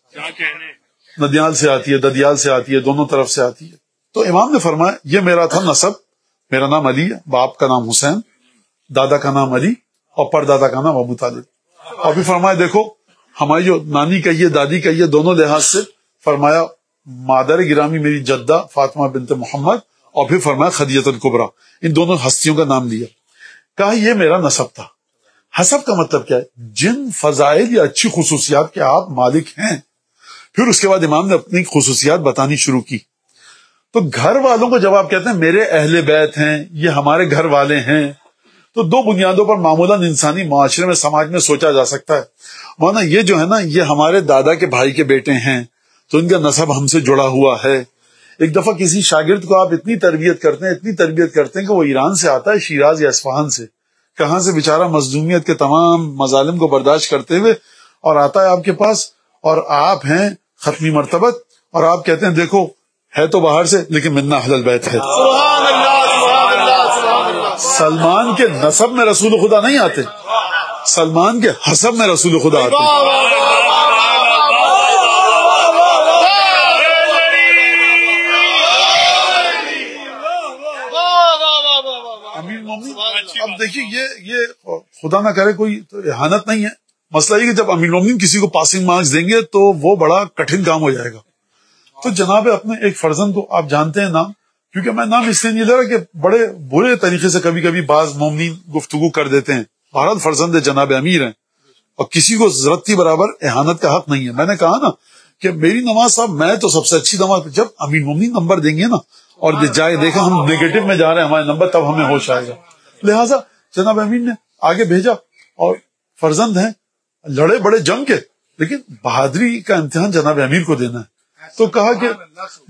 ندیال سے آتی ہے, ددیال سے آتی ہے, دونوں طرف سے آتی ہے. تو امام نے فرمایا یہ میرا تھا نسب. میرا نام علی ہے, باپ کا نام حسین, دادا کا نام علی, اور پردادا کا نام ابو طالب. اور بھی فرمایا دیکھو ہماری جو نانی کہیے, دادی کہیے, دونوں لحاظ سے فرمایا مادر گرامی میری جدہ فاطمہ بنت محمد, اور پھر فرمایا خدیجہ الکبریٰ. ان دونوں ہستیوں کا نام لیا. کہا یہ میرا نسب تھا. حسب کا مطلب کیا ہے؟ جن فضائل یا اچھی خصوصیات کے آپ مالک ہیں. پھر اس کے بعد امام نے اپنی خصوصیات بتانی شروع کی. تو گھر والوں کو جب آپ کہتے ہیں میرے اہل بیت ہیں, یہ ہمارے گھر والے ہیں, تو دو بنیادوں پر معمولاً انسانی معاشرے میں, سماج میں سوچا جا سکتا ہے. مانا یہ جو ہے نا, یہ ہمارے دادا کے بھائی کے بیٹے ہیں, تو ان کا نسب ہم سے جڑا ہوا ہے. ایک دفعہ کسی شاگرد کو آپ اتنی تربیت کرتے ہیں کہ وہ ایران سے آتا ہے, شیراز یا اصفہان سے, کہاں سے بیچارہ مظلومیت کے تمام مظالم کو برداشت کرتے ہوئے, اور آتا ہے آپ کے پاس, اور آپ ہیں ختمی مرتبت, اور آپ کہتے ہیں دیکھو ہے تو باہر سے لیکن منا اہل البیت ہے. سبحان اللہ, سبحان اللہ, سبحان اللہ. سلمان کے نسب میں رسول خدا نہیں آتے, سلمان کے حسب میں رسول خدا آتے. امیر مومنین, اب دیکھیے یہ خدا نہ کرے کوئی احانت نہیں ہے. مسئلہ یہ کہ جب امیر مومنین کسی کو پاسنگ مارکس دیں گے تو وہ بڑا کٹھن کام ہو جائے گا. تو جناب اپنے ایک فرزند کو آپ جانتے ہیں نام, کیونکہ میں نام اس لیے نہیں لے رہا کہ بڑے برے طریقے سے کبھی کبھی بعض مومنین گفتگو کر دیتے ہیں. بہرحال فرزند جناب امیر ہیں اور کسی کو ضرورتی برابر احانت کا حق نہیں ہے. میں نے کہا نا کہ میری نماز صاحب میں تو سب سے اچھی نماز, جب امیر مومنین نمبر دیں گے نا اور جائے دیکھا ہم نیگیٹو میں جا رہے ہیں ہمارے نمبر, تب ہمیں ہوش آئے گا. لہٰذا جناب امیر نے آگے بھیجا, اور فرزند ہیں لڑے بڑے جنگ کے, لیکن بہادری کا امتحان جناب امیر کو دینا ہے. تو کہا کہ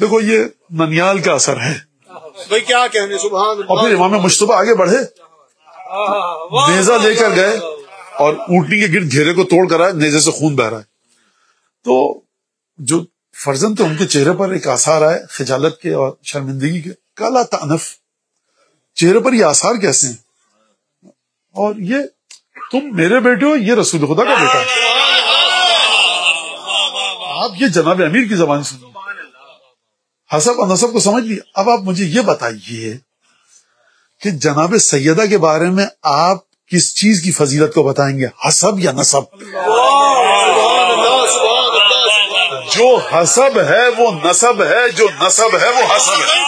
دیکھو یہ ننیال کا اثر ہے بھائی کیا کہنے سبحان اللہ. اور پھر امام مجتبی آگے بڑھے, نیزہ لے کر گئے اور اونٹنی کے گرد گھیرے کو توڑ کر آئے, نیزے سے خون بہ رہا ہے. تو جو فرزند تھے ان کے چہرے پر ایک آثار آئے خجالت کے اور شرمندگی کے. کالا تانف, چہرے پر یہ آثار کیسے ہیں؟ اور یہ تم میرے بیٹے ہو, یہ رسول خدا کا بیٹا ہے. آپ یہ جناب امیر کی زبان سنیے, حسب اور نسب کو سمجھ لیا. اب آپ مجھے یہ بتائیے کہ جناب سیدہ کے بارے میں آپ کس چیز کی فضیلت کو بتائیں گے, حسب یا نسب؟ جو حسب ہے وہ نسب ہے, جو نسب ہے وہ حسب ہے.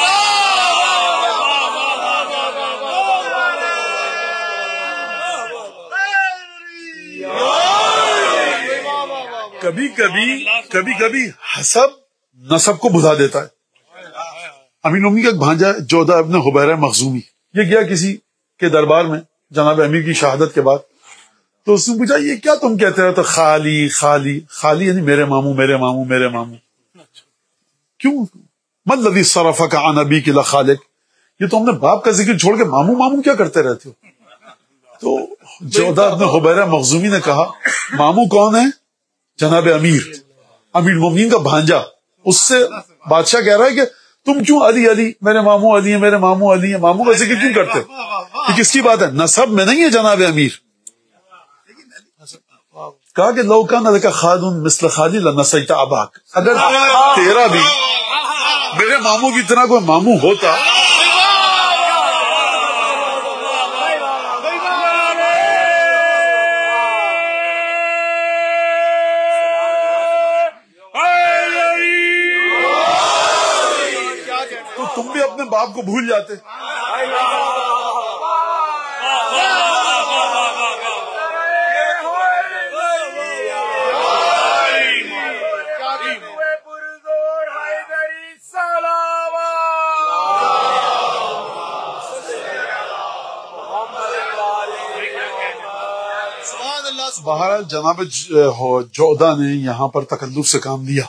کبھی کبھی حسب نسب کو بھلا دیتا ہے. امین امی کا ایک بھانجا ہے جودہ ابن حبیرہ مخزومی, یہ گیا کسی کے دربار میں جناب امیر کی شہادت کے بعد. تو اس نے پوچھا یہ کیا تم کہتے رہے؟ تو خالی خالی خالی یعنی میرے ماموں میرے ماموں میرے ماموں. کیوں من الذی صرفک عن ابیک لخالک, یہ تو ہم نے باپ کا ذکر چھوڑ کے ماموں ماموں کیا کرتے رہتے ہو؟ تو جودہ ابن حبیرہ مخزومی نے کہا ماموں کون ہے؟ جناب امیر المومنین کا بھانجا. اس سے بادشاہ کہہ رہا ہے کہ تم کیوں علی علی, میرے ماموں علی ہیں میرے ماموں علی ہیں, ماموں کا ذکر کیوں کرتے؟ یہ کس کی بات ہے؟ نسب میں نہیں ہے جناب امیر. کہا کہ لو کان لک خالٌ مثل خالی لنسیت اباک, اگر تیرا بھی میرے ماموں کی طرح کوئی ماموں ہوتا تو تم بھی اپنے باپ کو بھول جاتے. بہرحال جناب جودہ نے یہاں پر تکلف سے کام لیا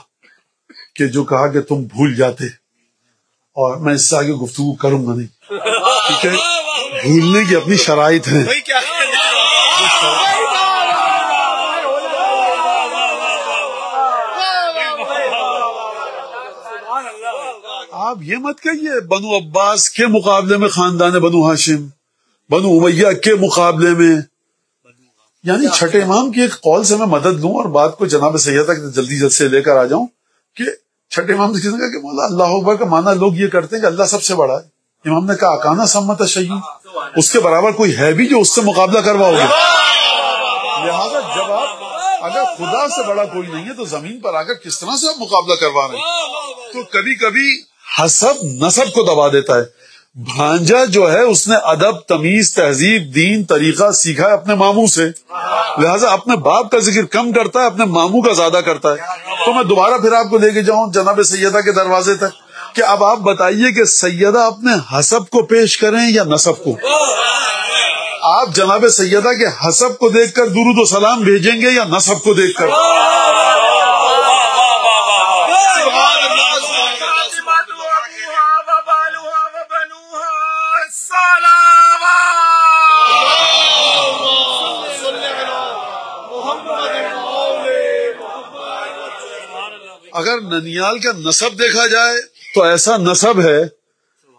کہ جو کہا کہ تم بھول جاتے, اور میں اس سے آگے گفتگو کروں گا نہیں, ٹھیک ہے؟ بھولنے کی اپنی شرائط ہیں. آپ یہ مت کہیے بنو عباس کے مقابلے میں خاندان بنو ہاشم, بنو امیہ کے مقابلے میں, یعنی چھٹے امام کی ایک قول سے میں مدد لوں اور بات کو جناب سیدہ تک جلدی جلد سے لے کر آ جاؤں کہ چھٹے امام سے کسی نے کہا کہ مولا اللہ اکبر کا معنی لوگ یہ کرتے ہیں کہ اللہ سب سے بڑا ہے. امام نے کہا اکانا سمت شیء, اس کے برابر کوئی ہے بھی جو اس سے مقابلہ کرواؤ گے؟ لہذا جب آپ اگر خدا سے بڑا کوئی نہیں ہے تو زمین پر آ کر کس طرح سے آپ مقابلہ کروا رہے ہیں؟ تو کبھی کبھی حسب نسب کو دبا دیتا ہے. بھانجا جو ہے اس نے ادب تمیز تہذیب دین طریقہ سیکھا ہے اپنے ماموں سے, لہذا اپنے باپ کا ذکر کم کرتا ہے, اپنے ماموں کا زیادہ کرتا ہے. تو میں دوبارہ پھر آپ کو لے کے جاؤں جناب سیدہ کے دروازے تک کہ اب آپ بتائیے کہ سیدہ اپنے حسب کو پیش کریں یا نسب کو؟ آپ جناب سیدہ کے حسب کو دیکھ کر درود و سلام بھیجیں گے یا نسب کو دیکھ کر؟ اگر ننیال کا نسب دیکھا جائے تو ایسا نسب ہے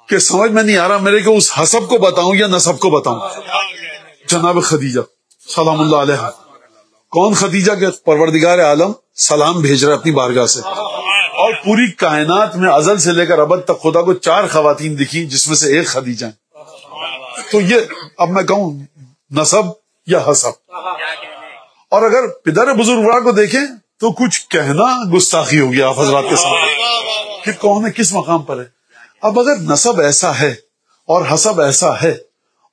کہ سمجھ میں نہیں آ رہا میرے کو اس حسب کو بتاؤں یا نسب کو بتاؤں. جناب خدیجہ سلام اللہ علیہ, کون خدیجہ کے پروردگار عالم سلام بھیج رہا اپنی بارگاہ سے, اور پوری کائنات میں ازل سے لے کر ابد تک خدا کو 4 خواتین دکھی جس میں سے ایک خدیجہ ہے. تو یہ اب میں کہوں نسب یا حسب؟ اور اگر پدر بزرگوار کو دیکھیں تو کچھ کہنا گستاخی ہو گیا آپ حضرات کے سامنے کہ کون ہے کس مقام پر ہے. اب اگر نسب ایسا ہے اور حسب ایسا ہے,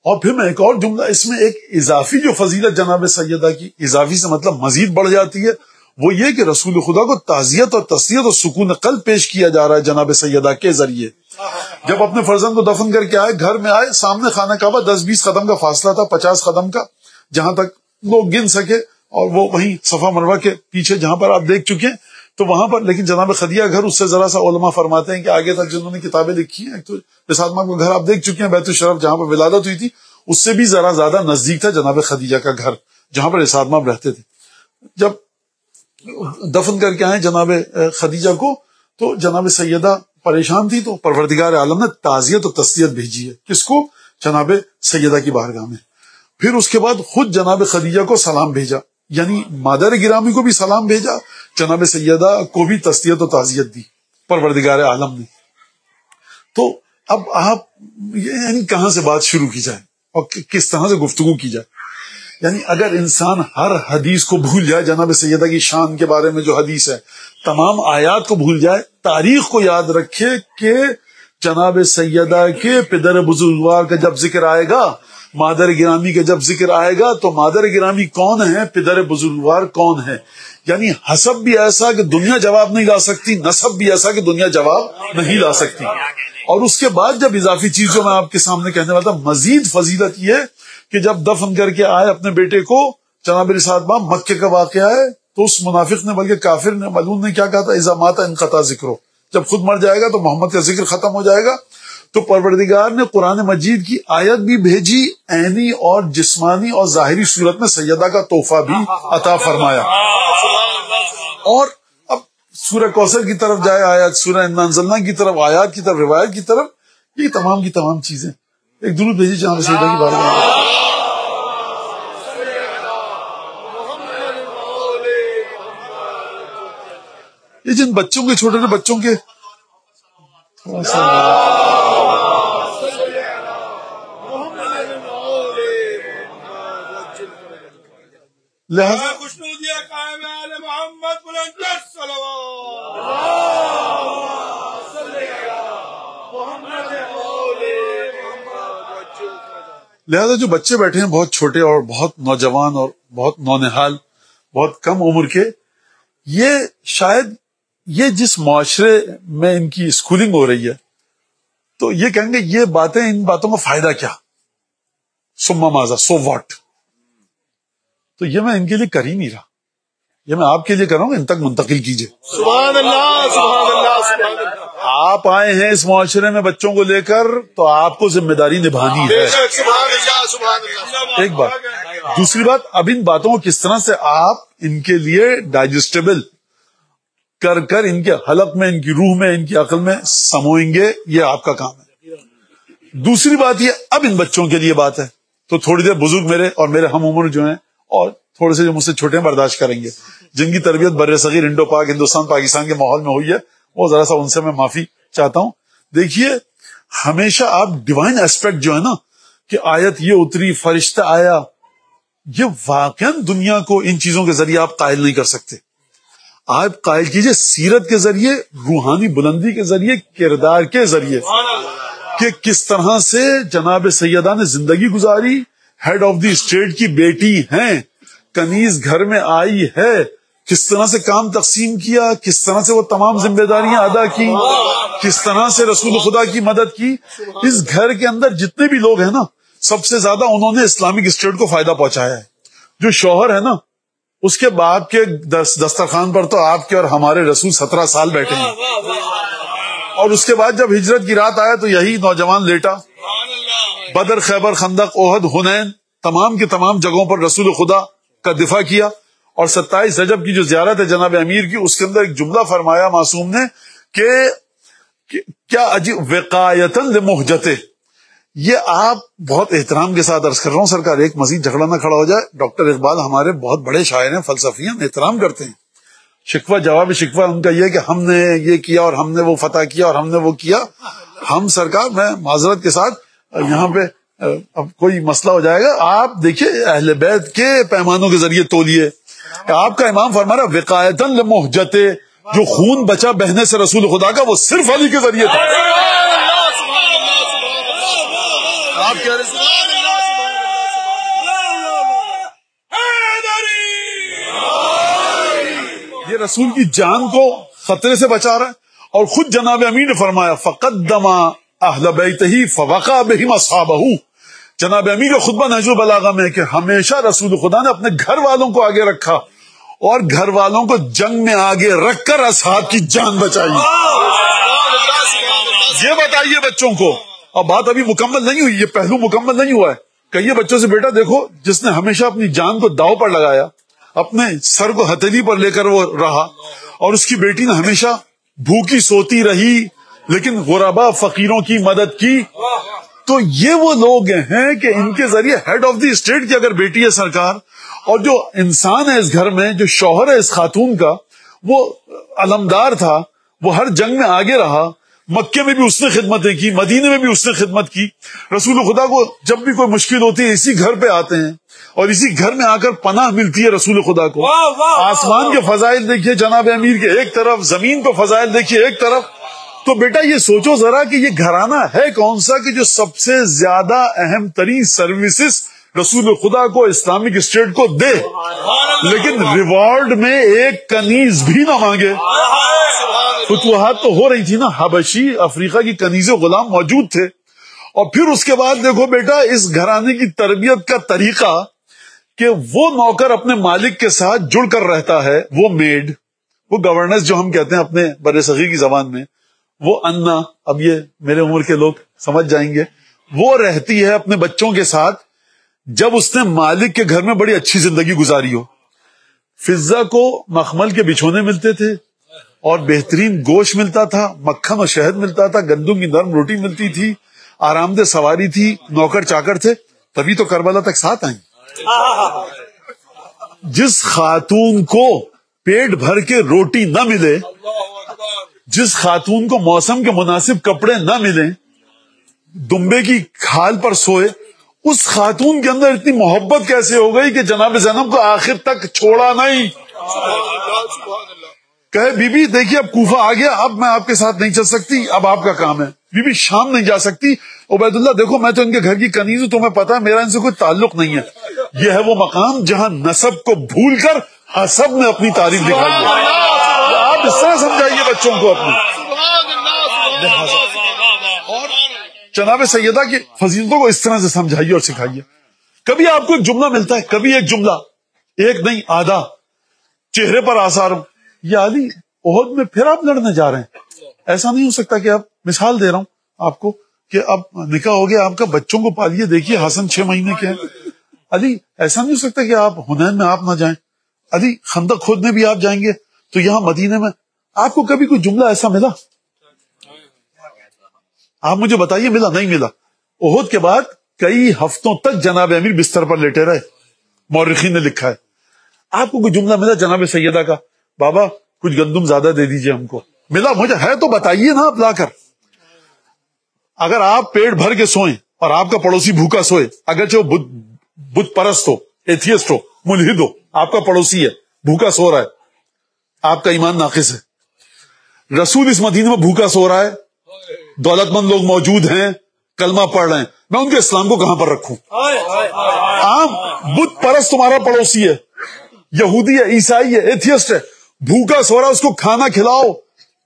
اور پھر میں ایک اور جملہ اس میں ایک اضافی جو فضیلت جناب سیدہ کی, اضافی سے مطلب مزید بڑھ جاتی ہے, وہ یہ کہ رسول خدا کو تعزیت اور تسلیت اور سکون قلب پیش کیا جا رہا ہے جناب سیدہ کے ذریعے. جب اپنے فرزند کو دفن کر کے آئے, گھر میں آئے, سامنے خانہ کعبہ 10-20 قدم کا فاصلہ تھا, 50 قدم کا, جہاں تک لوگ گن سکے, اور وہ وہیں صفا مروہ کے پیچھے جہاں پر آپ دیکھ چکے, تو وہاں پر لیکن جناب خدیجہ کا گھر اس سے ذرا سا علماء فرماتے ہیں کہ آگے تک جنہوں نے کتابیں لکھی ہیں، تو رسالت مآب کا گھر آپ دیکھ چکے ہیں، بیت الشرف جہاں پر ولادت ہوئی تھی اس سے بھی ذرا زیادہ نزدیک تھا جناب خدیجہ کا گھر جہاں پر رسالت مآب رہتے تھے. جب دفن کر کے آئے جناب خدیجہ کو تو جناب سیدہ پریشان تھی، تو پروردگار عالم نے تعزیت و تسلیت بھیجی ہے. کس کو؟ جناب سیدہ کی بارگاہ میں. پھر اس کے بعد خود جناب خدیجہ کو سلام بھیجا، یعنی مادر گرامی کو بھی سلام بھیجا، جناب سیدہ کو بھی تسلیت و تعزیت دی پروردگار عالم نے. تو اب آپ یعنی کہاں سے بات شروع کی جائے اور کس طرح سے گفتگو کی جائے. یعنی اگر انسان ہر حدیث کو بھول جائے، جناب سیدہ کی شان کے بارے میں جو حدیث ہے، تمام آیات کو بھول جائے، تاریخ کو یاد رکھے کہ جناب سیدہ کے پدر بزرگوار کا جب ذکر آئے گا، مادر گرامی کا جب ذکر آئے گا، تو مادر گرامی کون ہے، پدر بزرگوار کون ہے. یعنی حسب بھی ایسا کہ دنیا جواب نہیں لا سکتی، نسب بھی ایسا کہ دنیا جواب نہیں لا سکتی. اور اس کے بعد جب اضافی چیز جو میں آپ کے سامنے کہنے والا تھا، مزید فضیلت یہ کہ جب دفن کر کے آئے اپنے بیٹے کو، جناب رسالت مآب مکے کا واقعہ ہے، تو اس منافق نے بلکہ کافر نے ملعون نے کیا کہا تھا، اذا مات انقطع ذکرو، جب خود مر جائے گا تو محمد کا ذکر ختم ہو جائے گا. تو پروردگار نے قرآن مجید کی آیت بھی بھیجی، عینی اور جسمانی اور ظاہری صورت میں سیدہ کا تحفہ بھی عطا فرمایا. اور اب سورہ کوثر کی طرف جائے آیات، سورہ انا انزلنا کی طرف، آیات کی طرف، روایت کی طرف، یہ تمام کی تمام چیزیں. ایک درود بھیجیے جناب سیدہ کی بارے میں. یہ جن بچوں کے چھوٹے چھوٹے بچوں کے لہذا لہذا جو بچے بیٹھے ہیں بہت چھوٹے اور بہت نوجوان اور بہت نونہال، بہت کم عمر کے، یہ شاید یہ جس معاشرے میں ان کی اسکولنگ ہو رہی ہے، تو یہ کہیں گے یہ باتیں، ان باتوں کا فائدہ کیا، سما ماذا، سو واٹ. تو یہ میں ان کے لیے کر ہی نہیں رہا، یہ میں آپ کے لیے کر رہا ہوں، ان تک منتقل کیجئے. سبحان اللہ، سبحان اللہ، سبحان اللہ. آپ آئے ہیں اس معاشرے میں بچوں کو لے کر، تو آپ کو ذمہ داری نبھانی ہے. سبحان اللہ، سبحان اللہ. ایک بات. دوسری بات، اب ان باتوں کو کس طرح سے آپ ان کے لیے ڈائجسٹیبل کر کر ان کے حلق میں، ان کی روح میں، ان کی عقل میں سموئیں گے، یہ آپ کا کام ہے. دوسری بات یہ، اب ان بچوں کے لیے بات ہے، تو تھوڑی دیر بزرگ میرے اور میرے ہم عمر جو ہیں اور تھوڑے سے جو مجھ سے چھوٹے ہیں برداشت کریں گے، جن کی تربیت بر صغیر انڈو پاک ہندوستان پاکستان کے ماحول میں ہوئی ہے، وہ ذرا سا ان سے میں معافی چاہتا ہوں. دیکھیے، ہمیشہ آپ ڈیوائن ایسپیکٹ جو ہے نا، کہ آیت یہ اتری، فرشتہ آیا، یہ واقعا دنیا کو ان چیزوں کے ذریعے آپ قائل نہیں کر سکتے. آپ قائل کیجئے سیرت کے ذریعے، روحانی بلندی کے ذریعے، کردار کے ذریعے، کہ کس طرح سے جناب سیدہ نے زندگی گزاری، ہیڈ آف دی اسٹیٹ کی بیٹی ہیں، کنیز گھر میں آئی ہے، کس طرح سے کام تقسیم کیا، کس طرح سے وہ تمام ذمہ داریاں ادا کی، کس طرح سے رسول خدا کی مدد کی. اس گھر کے اندر جتنے بھی لوگ ہیں نا، سب سے زیادہ انہوں نے اسلامک اسٹیٹ کو فائدہ پہنچایا ہے. جو شوہر ہے نا، اس کے باپ کے دسترخوان پر تو آپ کے اور ہمارے رسول 17 سال بیٹھے ہیں، اور اس کے بعد جب ہجرت کی رات آیا تو یہی نوجوان لیٹا. بدر، خیبر، خندق، احد، حنین، تمام کے تمام جگہوں پر رسول خدا کا دفاع کیا. اور 27 رجب کی جو زیارت ہے جناب امیر کی، اس کے اندر ایک جملہ فرمایا معصوم نے کہ کیا عجیب وقایتن لمہجتے. یہ آپ بہت احترام کے ساتھ عرض کر رہا ہوں سرکار، ایک مزید جھگڑا نہ کھڑا ہو جائے. ڈاکٹر اقبال ہمارے بہت بڑے شاعر ہیں، فلسفی ہیں، ہم احترام کرتے ہیں. شکوہ جواب شکوہ ان کا یہ کہ ہم نے یہ کیا اور ہم نے وہ فتح کیا اور ہم نے وہ کیا. ہم سرکار، میں معذرت کے ساتھ یہاں پہ اب کوئی مسئلہ ہو جائے گا، آپ دیکھیے اہل بیت کے پیمانوں کے ذریعے تولیے. آپ کا امام فرما رہا وقایتن لمہجتے، جو خون بچا بہنے سے رسول خدا کا، وہ صرف علی کے ذریعے تھا. آپ کہہ رہے یہ رسول کی جان کو خطرے سے بچا رہا ہے. اور خود جناب امین نے فرمایا فقدم اہل بیتہ فوقع بہم اصحابہ. جناب امین کا خطبہ نہج البلاغہ میں کہ ہمیشہ رسول خدا نے اپنے گھر والوں کو آگے رکھا اور گھر والوں کو جنگ میں آگے رکھ کر اصحاب کی جان بچائی. یہ بتائیے بچوں کو. اب بات ابھی مکمل نہیں ہوئی, یہ پہلو مکمل نہیں ہوا ہے. کہیے بچوں سے, بیٹا دیکھو, جس نے ہمیشہ اپنی جان کو داؤ پر لگایا, اپنے سر کو ہتھیلی پر لے کر وہ رہا, اور اس کی بیٹی نے ہمیشہ بھوکی سوتی رہی لیکن غربا فقیروں کی مدد کی, تو یہ وہ لوگ ہیں کہ ان کے ذریعے ہیڈ آف دی اسٹیٹ کی اگر بیٹی ہے سرکار, اور جو انسان ہے اس گھر میں, جو شوہر ہے اس خاتون کا, وہ علمدار تھا, وہ ہر جنگ میں آگے رہا, مکے میں بھی اس نے خدمتیں کی, مدینے میں بھی اس نے خدمت کی. رسول خدا کو جب بھی کوئی مشکل ہوتی ہے اسی گھر پہ آتے ہیں, اور اسی گھر میں آ کر پناہ ملتی ہے رسول خدا کو. آسمان کے فضائل دیکھیے جناب امیر کے ایک طرف, زمین پہ فضائل دیکھیے ایک طرف. تو بیٹا یہ سوچو ذرا کہ یہ گھرانہ ہے کون سا کہ جو سب سے زیادہ اہم ترین سروسز رسول خدا کو, اسلامک اسٹیٹ کو دے, لیکن ریوارڈ میں ایک کنیز بھی نہ مانگے. فتوحات تو ہو رہی تھی نا, حبشی افریقہ کی کنیز غلام موجود تھے. اور پھر اس کے بعد دیکھو بیٹا اس گھرانے کی تربیت کا طریقہ کہ وہ نوکر اپنے مالک کے ساتھ جڑ کر رہتا ہے, وہ میڈ, وہ گورننس جو ہم کہتے ہیں اپنے بر صغیر کی زبان میں, وہ انا, اب یہ میرے عمر کے لوگ سمجھ جائیں گے, وہ رہتی ہے اپنے بچوں کے ساتھ جب اس نے مالک کے گھر میں بڑی اچھی زندگی گزاری ہو. فضہ کو مخمل کے بچھونے ملتے تھے, اور بہترین گوشت ملتا تھا, مکھن اور شہد ملتا تھا, گندم کی نرم روٹی ملتی تھی, آرام دہ سواری تھی, نوکر چاکر تھے, تبھی تو کربلا تک ساتھ آئیں. جس خاتون کو پیٹ بھر کے روٹی نہ ملے, جس خاتون کو موسم کے مناسب کپڑے نہ ملیں, دمبے کی کھال پر سوئے, اس خاتون کے اندر اتنی محبت کیسے ہو گئی کہ جناب زینب کو آخر تک چھوڑا نہیں. کہے بی بی دیکھیے اب کوفہ آ گیا, اب میں آپ کے ساتھ نہیں چل سکتی, اب آپ کا کام ہے. بی بی شام نہیں جا سکتی. عبید اللہ دیکھو میں تو ان کے گھر کی کنیز ہوں, تمہیں پتا ہے میرا ان سے کوئی تعلق نہیں ہے. یہ ہے وہ مقام جہاں نسب کو بھول کر حسب نے اپنی تعریف دکھائی ہے. آپ اس طرح سمجھائیے بچوں کو اپنے. اور جناب سیدہ کی فضیلتوں کو اس طرح سے سمجھائیے اور سکھائیے. کبھی آپ کو ایک جملہ ملتا ہے, کبھی ایک جملہ, ایک نہیں آدھا, چہرے پر آثار, یا علی احد میں پھر آپ لڑنے جا رہے ہیں. ایسا نہیں ہو سکتا کہ آپ, مثال دے رہا ہوں آپ کو کہ اب نکاح ہو گیا آپ کا, بچوں کو پالیے, دیکھیے حسن 6 مہینے کے ہیں. علی ایسا نہیں ہو سکتا کہ آپ حنین میں آپ نہ جائیں, علی خندق کھودنے بھی آپ جائیں گے, تو یہاں مدینے میں آپ کو کبھی کوئی جملہ ایسا ملا؟ آپ مجھے بتائیے, ملا نہیں ملا؟ احد کے بعد کئی ہفتوں تک جناب امیر بستر پر لیٹے رہے, مورخین نے لکھا ہے. آپ کو کوئی جملہ ملا جناب سیدہ کا, بابا کچھ گندم زیادہ دے دیجئے ہم کو؟ ملا؟ مجھے ہے تو بتائیے نا آپ لا کر. اگر آپ پیٹ بھر کے سوئیں اور آپ کا پڑوسی بھوکا سوئے, اگرچہ وہ بت پرست ہو, ایتھیسٹ ہو, ملحد ہو, آپ کا پڑوسی ہے بھوکا سو رہا ہے, آپ کا ایمان ناقص ہے. رسول اس مدینے میں بھوکا سو رہا ہے, دولت مند لوگ موجود ہیں, کلمہ پڑھ رہے ہیں, میں ان کے اسلام کو کہاں پر رکھوں؟ عام بت پرست تمہارا پڑوسی ہے, یہودی ہے, عیسائی ہے, ایتھیسٹ ہے, بھوکا سو رہا, اس کو کھانا کھلاؤ,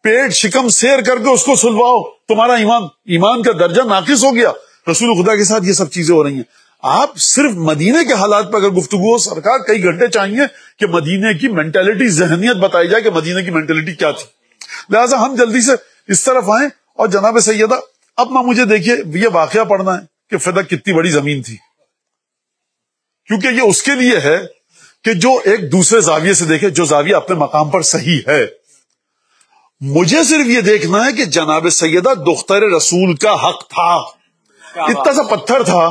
پیٹ شکم سیر کر کے اس کو سلواؤ, تمہارا ایمان کا درجہ ناقص ہو گیا. رسول خدا کے ساتھ یہ سب چیزیں ہو رہی ہیں. آپ صرف مدینے کے حالات پر اگر گفتگو ہو, سرکار کئی گھنٹے چاہیے کہ مدینے کی مینٹلٹی, ذہنیت بتائی جائے کہ مدینے کی مینٹلٹی کیا تھی. لہٰذا ہم جلدی سے اس طرف آئیں. اور جناب سیدہ اب نہ مجھے دیکھیے یہ واقعہ پڑھنا ہے کہ فدق کتنی بڑی زمین تھی, کیونکہ یہ اس کے لیے ہے کہ جو ایک دوسرے زاویے سے دیکھے, جو زاویہ اپنے مقام پر صحیح ہے. مجھے صرف یہ دیکھنا ہے کہ جناب سیدہ دختر رسول کا حق تھا. اتنا سا پتھر تھا,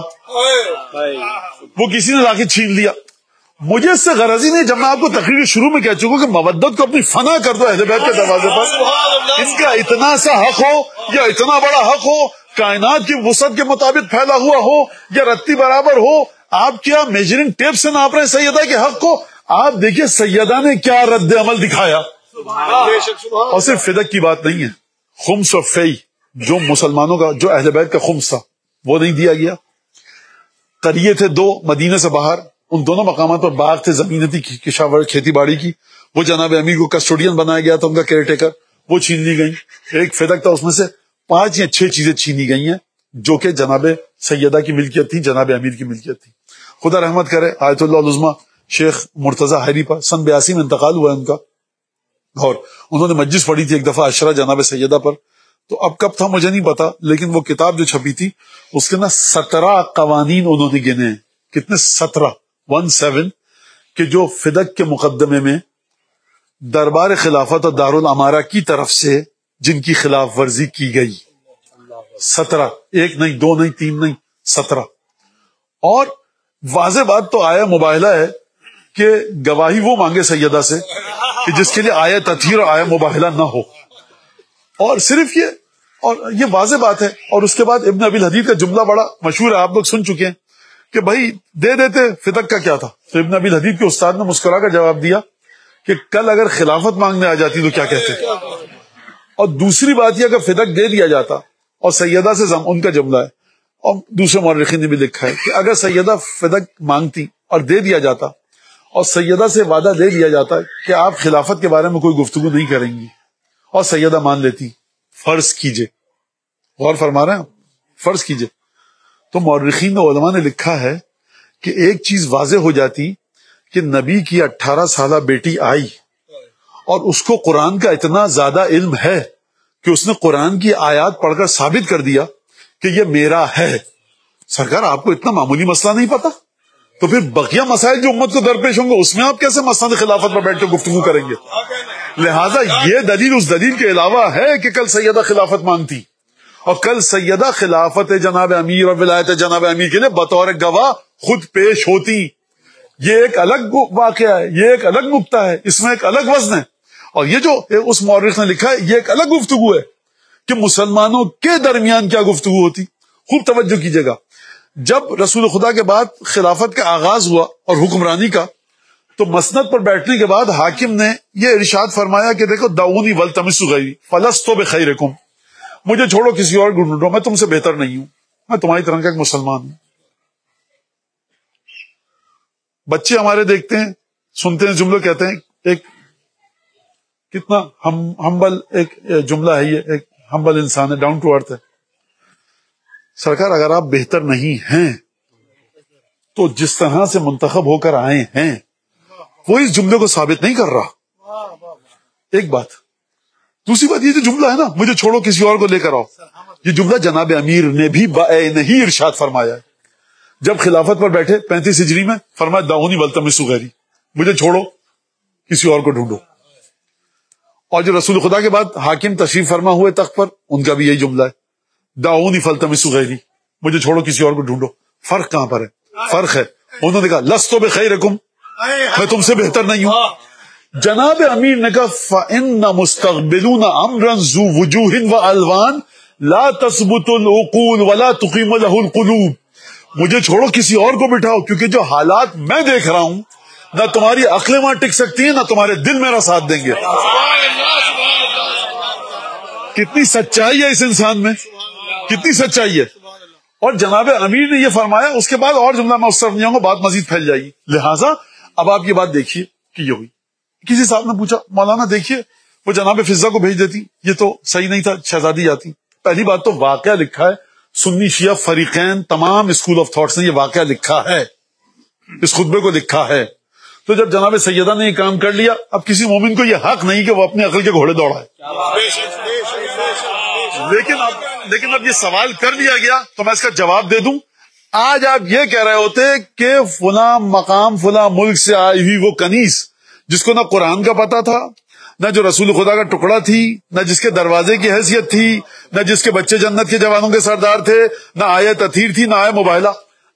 وہ کسی نے لا کے چھین لیا. مجھے اس سے غرض ہی نہیں, جب میں آپ کو تقریر شروع میں کہہ چکا کہ مودت کو اپنی فنا کر دو اہل بیت کے دروازے پر. ان کا اتنا سا حق ہو یا اتنا بڑا حق ہو, کائنات کی وسعت کے مطابق پھیلا ہوا ہو یا رتی برابر ہو, آپ کیا میجرنگ ٹیپ سے ناپ رہے ہیں سیدہ کے حق کو؟ آپ دیکھیے سیدہ نے کیا رد عمل دکھایا. اور صرف فدق کی بات نہیں ہے, خمس و فی جو مسلمانوں کا, جو اہل بیت کا خمس تھا وہ نہیں دیا گیا. قریے تھے 2 مدینے سے باہر, ان دونوں مقامات پر باغ تھے, زمینیں تھی کشاورز کھیتی باڑی کی, وہ جناب امیر کو کسٹوڈین بنایا گیا تھا, ان کا کیئر ٹیکر, وہ چھین لی گئی. ایک فدق تھا, اس میں سے 5 یا 6 چیزیں چھینی گئی ہیں جو کہ جناب سیدہ کی ملکیت تھی, جناب امیر کی ملکیت تھی. خدا رحمت کرے, آیت اللہ العظمیٰ شیخ مرتضی حیری پر سن 82 میں انتقال ہوا ہے ان کا، اور انہوں نے مجلس پڑھی تھی ایک دفعہ عشرہ جناب سیدہ پر. تو اب کب تھا مجھے نہیں پتا، لیکن وہ کتاب جو چھپی تھی اس کے 17 قوانین انہوں نے گنے ہیں. کتنے؟ 17 کہ جو فدق کے مقدمے میں دربار خلافت اور دارالامارہ کی طرف سے جن کی خلاف ورزی کی گئی. 17، ایک نہیں، دو نہیں، تین نہیں، 17. اور واضح بات تو آیا مباہلہ ہے کہ گواہی وہ مانگے سیدہ سے کہ جس کے لیے آیا تطہیر اور آیا مباہلہ نہ ہو. اور صرف یہ واضح بات ہے. اور اس کے بعد ابن ابی الحدید کا جملہ بڑا مشہور ہے، آپ لوگ سن چکے ہیں کہ بھائی دے دیتے، فدق کا کیا تھا. تو ابن ابی الحدید کے استاد نے مسکرا کر جواب دیا کہ کل اگر خلافت مانگنے آ جاتی تو کیا کہتے. اور دوسری بات یہ اگر فدق دے دیا جاتا، اور سیدہ سے ان کا جملہ ہے اور دوسرے مورخین نے بھی لکھا ہے کہ اگر سیدہ فدق مانگتی اور دے دیا جاتا اور سیدہ سے وعدہ دے دیا جاتا کہ آپ خلافت کے بارے میں کوئی گفتگو نہیں کریں گی، اور سیدہ مان لیتی، فرض کیجئے، غور فرما رہے ہیں، فرض کیجئے، تو مورخین و علماء نے لکھا ہے کہ ایک چیز واضح ہو جاتی کہ نبی کی 18 سالہ بیٹی آئی اور اس کو قرآن کا اتنا زیادہ علم ہے کہ اس نے قرآن کی آیات پڑھ کر ثابت کر دیا کہ یہ میرا ہے. سرکار آپ کو اتنا معمولی مسئلہ نہیں پتا، تو پھر بقیہ مسائل جو امت کو درپیش ہوں گے اس میں آپ کیسے مسئلہ خلافت پر بیٹھ کے گفتگو کریں گے؟ لہٰذا یہ دلیل اس دلیل کے علاوہ ہے کہ کل سیدہ خلافت مانگتی، اور کل سیدہ خلافت جناب امیر اور ولایت جناب امیر کے لیے بطور گواہ خود پیش ہوتی. یہ ایک الگ واقعہ ہے، یہ ایک الگ نکتہ ہے، اس میں ایک الگ وزن ہے. اور یہ جو اس مورخ نے لکھا ہے یہ ایک الگ گفتگو ہے کہ مسلمانوں کے درمیان کیا گفتگو ہوتی. خوب توجہ کیجئے گا، جب رسول خدا کے بعد خلافت کا آغاز ہوا اور حکمرانی کا، تو مسند پر بیٹھنے کے بعد حاکم نے یہ ارشاد فرمایا کہ دیکھو دعونی والتمسوا غیری فلست بخیرکم، مجھے چھوڑو کسی اور کو ڈھونڈو، میں تم سے بہتر نہیں ہوں، میں تمہاری طرح کا ایک مسلمان ہوں. بچے ہمارے دیکھتے ہیں، سنتے ہیں جملے، کہتے ہیں ایک کتنا ہمبل ایک جملہ ہے، یہ ایک ہمبل انسان ہے، ڈاؤن ٹو ارتھ ہے. سرکار اگر آپ بہتر نہیں ہیں تو جس طرح سے منتخب ہو کر آئے ہیں وہ اس جملے کو ثابت نہیں کر رہا. ایک بات. دوسری بات یہ جو جملہ ہے نا، مجھے چھوڑو کسی اور کو لے کر آؤ، یہ جملہ جناب امیر نے بھی نہیں ارشاد فرمایا ہے. جب خلافت پر بیٹھے 35 ہجری میں فرمایا دعونی والتمسوا غیری، مجھے چھوڑو کسی اور کو ڈھونڈو. اور جو رسول خدا کے بعد حاکم تشریف فرما ہوئے تخت پر، ان کا بھی یہی جملہ ہے، دعونی فالتمسوا غیری، مجھے چھوڑو کسی اور کو ڈھونڈو. فرق کہاں پر ہے؟ فرق ہے، انہوں نے کہا لست بخیرکم، میں تم سے بہتر نہیں ہوں. جناب امیر نے کہا فَإِنَّ مُسْتَقْبِلُونَ أَمْرًا ذُو وُجُوهٍ وَأَلْوَانٍ لَا تَثْبُتُ الْعُقُولُ وَلَا تُقِيمُ لَهُ الْقُلُوبُ. مجھے چھوڑو کسی اور کو بٹھاؤ، کیونکہ جو حالات میں دیکھ رہا ہوں نہ تمہاری عقلیں وہاں ٹک سکتی ہیں، نہ تمہارے دل میرا ساتھ دیں گے. کتنی سچائی ہے اس انسان میں، کتنی سچائی ہے. اور جناب امیر نے یہ فرمایا. اس کے بعد اور جملہ میں اس طرف نہیں آؤں گا، بات مزید پھیل جائے گی. لہٰذا اب آپ یہ بات دیکھیے کہ یہ ہوئی. کسی صاحب نے پوچھا مولانا دیکھیے وہ جناب فضہ کو بھیج دیتی، یہ تو صحیح نہیں تھا، شہزادی جاتی. پہلی بات تو واقعہ لکھا ہے، سنی شیعہ فریقین تمام اسکول آف تھاٹس نے یہ واقعہ لکھا ہے، اس خطبے کو لکھا ہے. تو جب جناب سیدہ نے یہ کام کر لیا، اب کسی مومن کو یہ حق نہیں کہ وہ اپنی عقل کے گھوڑے دوڑائے. لیکن اب یہ سوال کر لیا گیا تو میں اس کا جواب دے دوں. آج آپ یہ کہہ رہے ہوتے کہ فلاں مقام فلاں ملک سے آئی ہوئی وہ کنیز جس کو نہ قرآن کا پتا تھا، نہ جو رسول خدا کا ٹکڑا تھی، نہ جس کے دروازے کی حیثیت تھی، نہ جس کے بچے جنت کے جوانوں کے سردار تھے، نہ آئے تطہیر تھی، نہ آئے مباہلہ،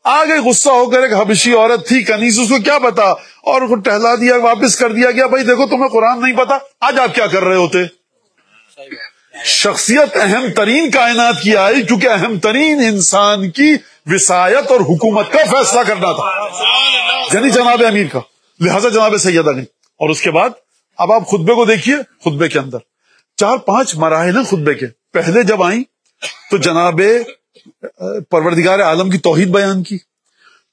آگے غصہ ہو کر ایک حبشی عورت تھی کنیز، اس کو کیا پتا، اور اس کو ٹہلا دیا، واپس کر دیا گیا. بھائی دیکھو تمہیں قرآن نہیں پتا. آج آپ کیا کر رہے ہوتے؟ شخصیت اہم ترین کائنات کی آئی کیونکہ اہم ترین انسان کی وصایت اور حکومت کا فیصلہ کرنا تھا، یعنی جناب امیر کا. لہذا جناب سیدہ نے. اور اس کے بعد اب آپ خطبے کو دیکھیے. خطبے کے اندر 4-5 مراحل ہیں خطبے کے. پہلے جب آئیں تو جناب پروردگار عالم کی توحید بیان کی،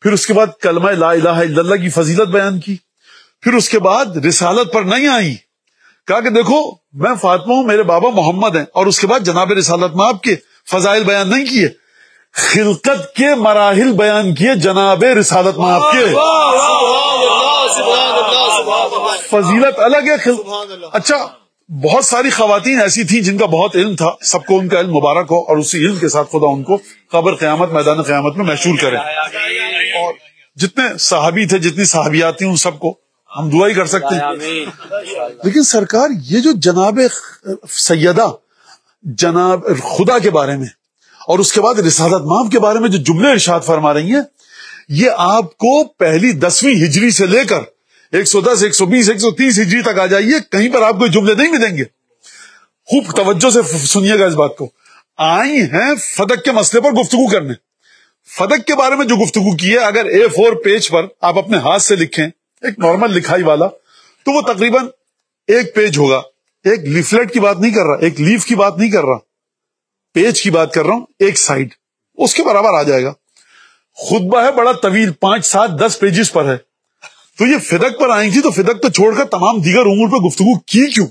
پھر اس کے بعد کلمہ لا الہ الا اللہ کی فضیلت بیان کی، پھر اس کے بعد رسالت پر نہیں آئی، کہا کہ دیکھو میں فاطمہ ہوں، میرے بابا محمد ہیں، اور اس کے بعد جناب رسالت میں آپ کے فضائل بیان نہیں کیے، خلقت کے مراحل بیان کیے جناب رسالت میں آپ کے. فضیلت الگ ہے. اچھا بہت ساری خواتین ایسی تھیں جن کا بہت علم تھا, سب کو ان کا علم مبارک ہو اور اسی علم کے ساتھ خدا ان کو قبر قیامت میدان قیامت میں محشور کرے. اور جتنے صحابی تھے جتنی صحابیات تھیں ان سب کو ہم دعا ہی کر سکتے ہیں. لیکن سرکار یہ جو جناب سیدہ جناب خدا کے بارے میں اور اس کے بعد رسالت مآب کے بارے میں جو جملے ارشاد فرما رہی ہیں, یہ آپ کو پہلی 10ویں ہجری سے لے کر 110 120 130 ہجری تک آ جائیے, کہیں پر آپ کو جملے نہیں ملیں گے. خوب توجہ سے سنیے گا اس بات کو. آئی ہیں فتق کے مسئلے پر گفتگو کرنے. فتق کے بارے میں جو گفتگو کی ہے, اگر A4 پیج پر آپ اپنے ہاتھ سے لکھیں, ایک نارمل لکھائی والا, تو وہ تقریباً ایک پیج ہوگا. ایک لیفلیٹ کی بات نہیں کر رہا, ایک لیف کی بات نہیں کر رہا, پیج کی بات کر رہا ہوں, ایک سائڈ اس کے برابر آ جائے گا. خطبہ ہے بڑا طویل, 5 7 10 پیجز پر ہے. تو یہ فدق پر آئی تھی, تو فدق کو چھوڑ کر تمام دیگر امور پہ گفتگو کی کیوں؟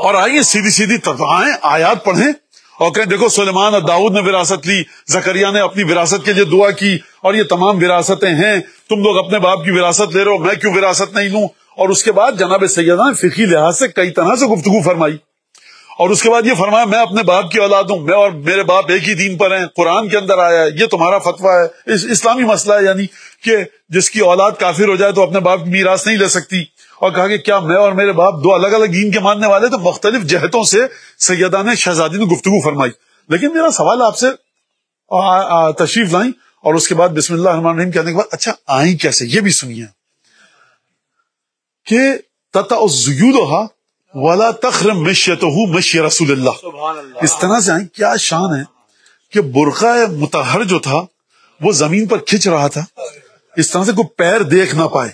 اور آئیے سیدھی سیدھی آئیں آیات پڑھیں اور کہیں دیکھو سلیمان اور داؤد نے وراثت لی, زکریا نے اپنی وراثت کے لیے دعا کی, اور یہ تمام وراثتیں ہیں, تم لوگ اپنے باپ کی وراثت لے رہے ہو, میں کیوں وراثت نہیں لوں؟ اور اس کے بعد جناب سیدہ نے فقہی لحاظ سے کئی طرح سے گفتگو فرمائی, اور اس کے بعد یہ فرمایا میں اپنے باپ کی اولاد ہوں, میں اور میرے باپ ایک ہی دین پر ہیں, قرآن کے اندر آیا ہے, یہ تمہارا فتویٰ ہے, اسلامی مسئلہ ہے, یعنی کہ جس کی اولاد کافر ہو جائے تو اپنے باپ کی میراث نہیں لے سکتی. اور کہا کہ کیا میں اور میرے باپ دو الگ الگ دین کے ماننے والے؟ تو مختلف جہتوں سے سیدہ نے شہزادی نے گفتگو فرمائی. لیکن میرا سوال آپ سے, تشریف لائیں اور اس کے بعد بسم اللہ الرحمن الرحیم کہنے کے بعد اچھا آئیں کیسے, یہ بھی سنیے کہ تتا الزیولھا ولا تخرم مشیتہ مشی رسول اللہ. اس طرح سے آئیں, کیا شان ہے کہ برقع مطہر جو تھا وہ زمین پر کھچ رہا تھا, اس طرح سے کوئی پیر دیکھ نہ پائے,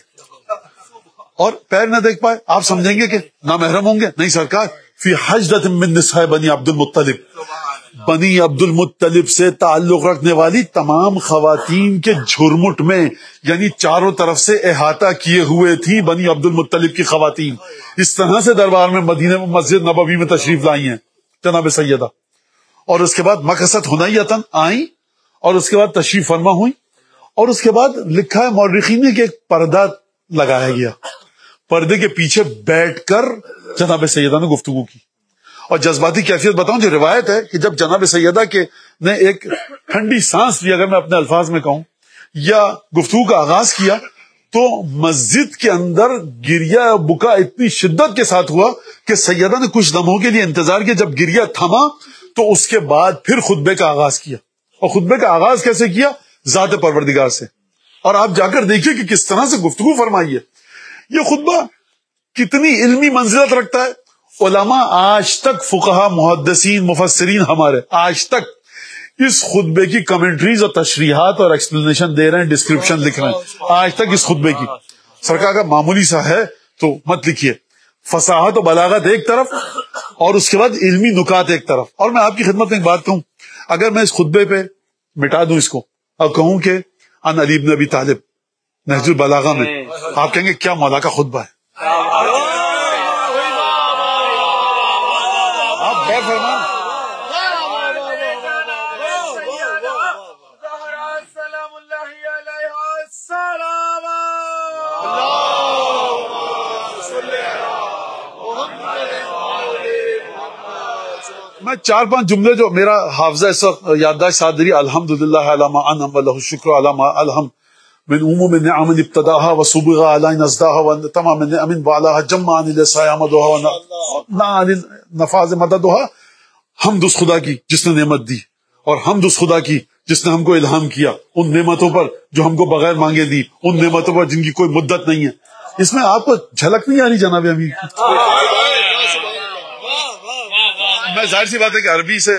اور پیر نہ دیکھ پائے آپ سمجھیں گے کہ نامحرم ہوں گے؟ نہیں سرکار, فی حجرۃ من نساء بنی عبد المطلب, بنی عبد المطلب سے تعلق رکھنے والی تمام خواتین کے جھرمٹ میں, یعنی چاروں طرف سے احاطہ کیے ہوئے تھی بنی عبد المطلب کی خواتین. اس طرح سے دربار میں مدینہ مسجد نبوی میں تشریف لائی ہیں جناب سیدہ. اور اس کے بعد مکثت حنیۃ آئیں, اور اس کے بعد تشریف فرما ہوئی, اور اس کے بعد لکھا ہے مورخین نے کہ ایک پردہ لگایا گیا, پردے کے پیچھے بیٹھ کر جناب سیدہ نے گفتگو کی. اور جذباتی کیفیت بتاؤں, جو روایت ہے کہ جب جناب سیدہ کے نے ایک ٹھنڈی سانس لی, اگر میں اپنے الفاظ میں کہوں, یا گفتگو کا آغاز کیا, تو مسجد کے اندر گریا بکا اتنی شدت کے ساتھ ہوا کہ سیدہ نے کچھ لمحوں کے لیے انتظار کیا. جب گریا تھما تو اس کے بعد پھر خطبے کا آغاز کیا. اور خطبے کا آغاز کیسے کیا؟ ذات پروردگار سے. اور آپ جا کر دیکھیے کہ کس طرح سے گفتگو فرمائی ہے. یہ خطبہ کتنی علمی منزلت رکھتا ہے. علماء آج تک, فقہا محدثین مفسرین ہمارے آج تک اس خطبے کی کمنٹریز اور تشریحات اور ایکسپلینیشن دے رہے ہیں, ڈسکرپشن لکھ رہے ہیں آج تک اس خطبے کی. سرکار کا معمولی سا ہے تو مت لکھیے. فصاحت و بلاغت ایک طرف, اور اس کے بعد علمی نکات ایک طرف. اور میں آپ کی خدمت میں ایک بات کہوں, اگر میں اس خطبے پہ مٹا دوں اس کو اور کہوں کہ ان علی بن ابی طالب نہج البلاغہ میں, آپ کہیں گے کیا مولا کا خطبہ ہے. آپ غور فرمائیں, میں 4-5 جملے جو میرا حافظہ اس وقت یادداشت صادری, الحمدللہ علامہ انعم ولہ الشکر علامہ الحم من عموم النعم ابتداها وصبغ على نزداها وتمام النعم وعلىها جمع عن السيامدها ونعن النفاذ مددها. حمد اس خدا کی جس نے نعمت دی, اور حمد اس خدا کی جس نے ہم کو الہام کیا ان نعمتوں پر جو ہم کو بغیر مانگے دی, ان نعمتوں پر جن کی کوئی مدت نہیں ہے. اس میں آپ کو جھلک نہیں آ رہی جناب امیر کی؟ میں ظاہر سی بات ہے کہ عربی سے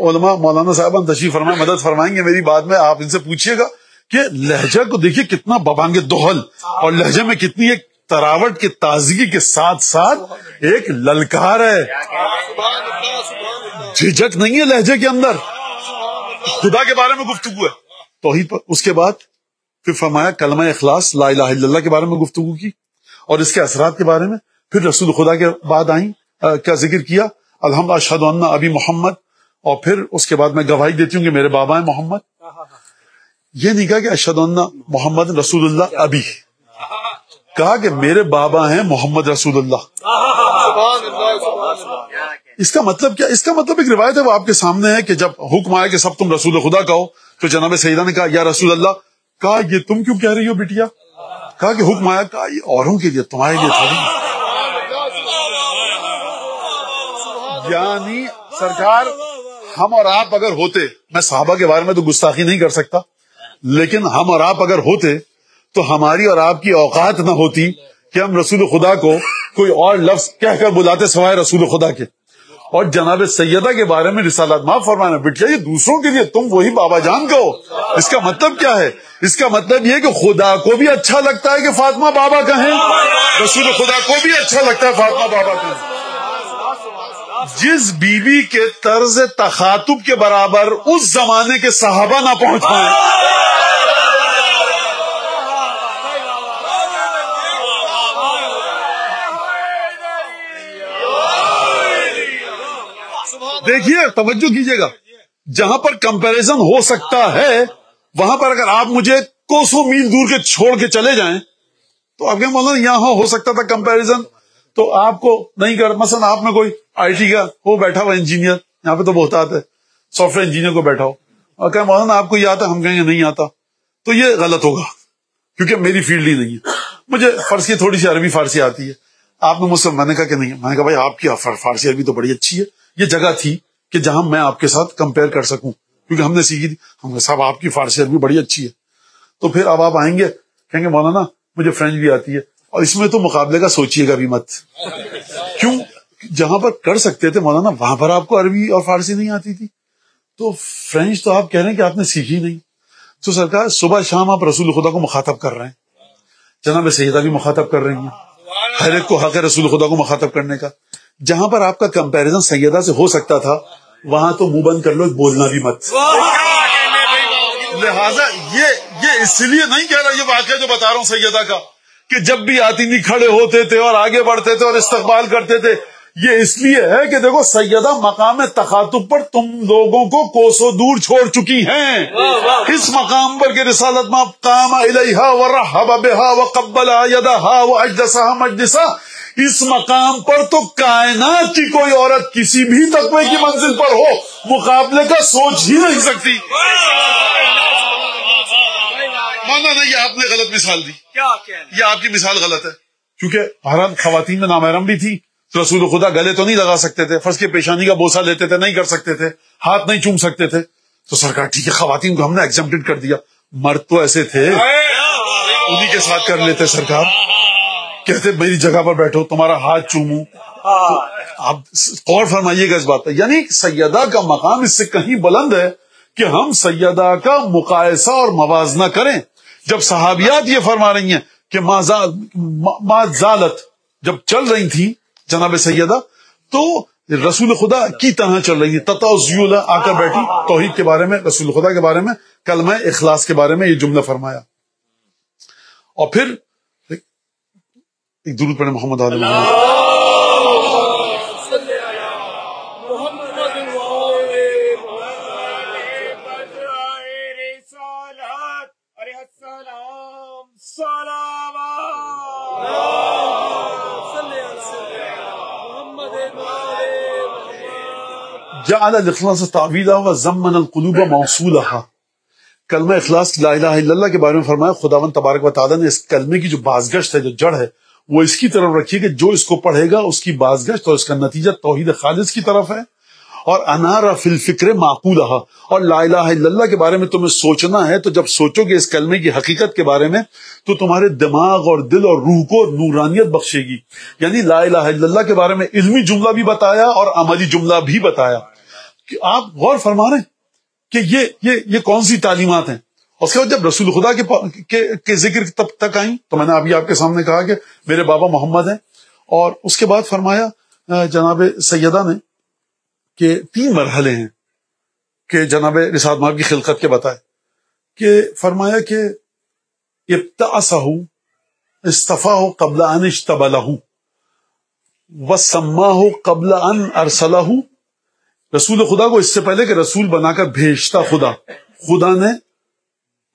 علماء مولانا صاحبان تشریف فرمائیں, مدد فرمائیں گے میری. بعد میں آپ ان سے پوچھیے گا کہ لہجہ کو دیکھیے کتنا ببانگ دہل, اور لہجے میں کتنی ایک تراوٹ کی تازگی کے ساتھ ساتھ ایک للکار ہے, جھجک نہیں ہے لہجے کے اندر. خدا کے بارے میں گفتگو ہے, توحید پر. اس کے بعد پھر فرمایا کلمہ اخلاص لا الہ الا اللہ کے بارے میں گفتگو کی, اور اس کے اثرات کے بارے میں. پھر رسول خدا کے بعد آئیں کا ذکر کیا, الحمد اشہد ان ابی محمد, اور پھر اس کے بعد میں گواہی دیتی ہوں کہ میرے بابا ہیں محمد. یہ نہیں کہا کہ اشہد ان محمد رسول اللہ ابھی، کہا کہ میرے بابا ہیں محمد رسول اللہ. اس کا مطلب کیا؟ اس کا مطلب ایک روایت ہے وہ آپ کے سامنے ہے کہ جب حکم آیا کہ سب تم رسول خدا کہو تو جناب سیدہ نے کہا یا رسول اللہ. کہا یہ تم کیوں کہہ رہی ہو بیٹیا؟ کہا کہ حکم آیا. کہا یہ اوروں کے لیے، تمہارے لیے تھوڑی. یعنی سرکار ہم اور آپ اگر ہوتے، میں صحابہ کے بارے میں تو گستاخی نہیں کر سکتا، لیکن ہم اور آپ اگر ہوتے تو ہماری اور آپ کی اوقات نہ ہوتی کہ ہم رسول خدا کو کوئی اور لفظ کہہ کر بلاتے سوائے رسول خدا کے. اور جناب سیدہ کے بارے میں رسالت معاف فرمانا بیٹیا یہ دوسروں کے لیے، تم وہی بابا جان کہو. اس کا مطلب کیا ہے؟ اس کا مطلب یہ کہ خدا کو بھی اچھا لگتا ہے کہ فاطمہ بابا کہیں، رسول خدا کو بھی اچھا لگتا ہے فاطمہ بابا کہیں. جس بیوی کے طرز تخاطب کے برابر اس زمانے کے صحابہ نہ پہنچ پائیں، دیکھیے توجہ کیجیے گا، جہاں پر کمپیریزن ہو سکتا ہے وہاں پر اگر آپ مجھے کوسوں میل دور کے چھوڑ کے چلے جائیں تو آپ کے مولانا یہاں ہو سکتا تھا کمپیریزن، تو آپ کو نہیں کر. مثلا آپ میں کوئی آئی ٹی کا وہ بیٹھا ہوا انجینئر، یہاں پہ تو بہت آتا ہے، سافٹ ویئر انجینئر کو بیٹھا ہو اور کہ مولانا آپ کو یہ آتا، ہم کہیں گے نہیں آتا، تو یہ غلط ہوگا کیونکہ میری فیلڈ ہی نہیں ہے. مجھے فرض کی تھوڑی سی عربی فارسی آتی ہے، آپ نے مجھ سے، میں نے کہا کہ نہیں، میں نے کہا بھائی آپ کی فارسی عربی تو بڑی اچھی ہے. یہ جگہ تھی کہ جہاں میں آپ کے ساتھ کمپیئر کر سکوں کیونکہ ہم نے سیکھی تھی. ہم نے صاحب آپ کی فارسی عربی بڑی اچھی ہے. تو پھر اب آپ آئیں گے کہیں گے مولانا مجھے فرینچ بھی آتی ہے، اور اس میں تو مقابلے کا سوچیے گا بھی مت. کیوں؟ جہاں پر کر سکتے تھے مولانا وہاں پر آپ کو عربی اور فارسی نہیں آتی تھی، تو فرینچ تو آپ کہہ رہے ہیں کہ آپ نے سیکھی نہیں. تو سرکار صبح شام آپ رسول خدا کو مخاطب کر رہے ہیں، جناب سیدہ بھی مخاطب کر رہی ہیں، ہر ایک کو حق ہے رسول خدا کو مخاطب کرنے کا. جہاں پر آپ کا کمپیریزن سیدہ سے ہو سکتا تھا وہاں تو منہ بند کر لو، بولنا بھی مت. لہذا یہ اس لیے نہیں کہہ رہا، یہ واقعہ جو بتا رہا ہوں سیدہ کا کہ جب بھی آتی نہیں کھڑے ہوتے تھے اور آگے بڑھتے تھے اور استقبال کرتے تھے. یہ اس لیے ہے کہ دیکھو سیدہ مقام تخاطب پر تم لوگوں کو کوسوں دور چھوڑ چکی ہیں. اس مقام پر کہ رسالت ما قام الیہا ورحب بہا وقبل یدہا واجلسہا مجلسا، اس مقام پر تو کائنات کی کوئی عورت کسی بھی تقوی کی منزل پر ہو مقابلے کا سوچ ہی نہیں سکتی. مانا نہیں، یہ آپ نے غلط مثال دی، یہ آپ کی مثال غلط ہے. کیونکہ بہرحال خواتین میں نامحرم بھی تھی، رسول خدا گلے تو نہیں لگا سکتے تھے، فرض کے پیشانی کا بوسہ لیتے تھے نہیں کر سکتے تھے، ہاتھ نہیں چوم سکتے تھے. تو سرکار ٹھیک ہے خواتین کو ہم نے ایگزمپٹڈ کر دیا. مرد تو ایسے تھے انہی کے ساتھ کر لیتے، سرکار کہتے میری جگہ پر بیٹھو تمہارا ہاتھ چوموں. آپ غور فرمائیے گا اس بات پہ، یعنی سیدہ کا مقام اس سے کہیں بلند ہے کہ ہم سیدہ کا مقایسہ اور موازنہ کریں. جب صحابیات یہ فرما رہی ہیں کہ ما زالت، جب چل رہی تھی جناب سیدہ تو رسول خدا کی طرح چل رہی تھی، تتوزیل آ کر بیٹھی، توحید کے بارے میں، رسول خدا کے بارے میں، کلمہ اخلاص کے بارے میں یہ جملہ فرمایا. اور پھر ایک درود پڑھیں محمد علیہ محمد. جعل الاخلاص تعویلہ وضمن القلوب موصولہ. کلمہ اخلاص لا الہ الا اللہ کے بارے میں فرمایا خداوند تبارک و تعالیٰ نے اس کلمے کی جو بازگشت ہے، جو جڑ ہے، وہ اس کی طرف رکھی کہ جو اس کو پڑھے گا اس کی بازگشت اور اس کا نتیجہ توحید خالص کی طرف ہے. اور انار فی الفکر معقولہ، اور لا الہ الا اللہ کے بارے میں تمہیں سوچنا ہے تو جب سوچو گے اس کلمے کی حقیقت کے بارے میں تو تمہارے دماغ اور دل اور روح کو نورانیت بخشے گی. یعنی لا الہ الا اللہ کے بارے میں علمی جملہ بھی بتایا اور عملی جملہ بھی بتایا. کہ آپ غور فرما رہے ہیں کہ یہ کون سی تعلیمات ہیں. اس کے بعد جب رسول خدا کے ذکر تب تک آئیں تو میں نے ابھی آپ کے سامنے کہا کہ میرے بابا محمد ہیں، اور اس کے بعد فرمایا جناب سیدہ نے کہ 3 مرحلے ہیں کہ جناب رسالت مآب کی خلقت کے بتائے، کہ فرمایا کہ ابتعثہ اصطفاہ قبل ان اجتبلہ وسماہ قبل ان ارسلہ. رسول خدا کو اس سے پہلے کہ رسول بنا کر بھیجتا خدا نے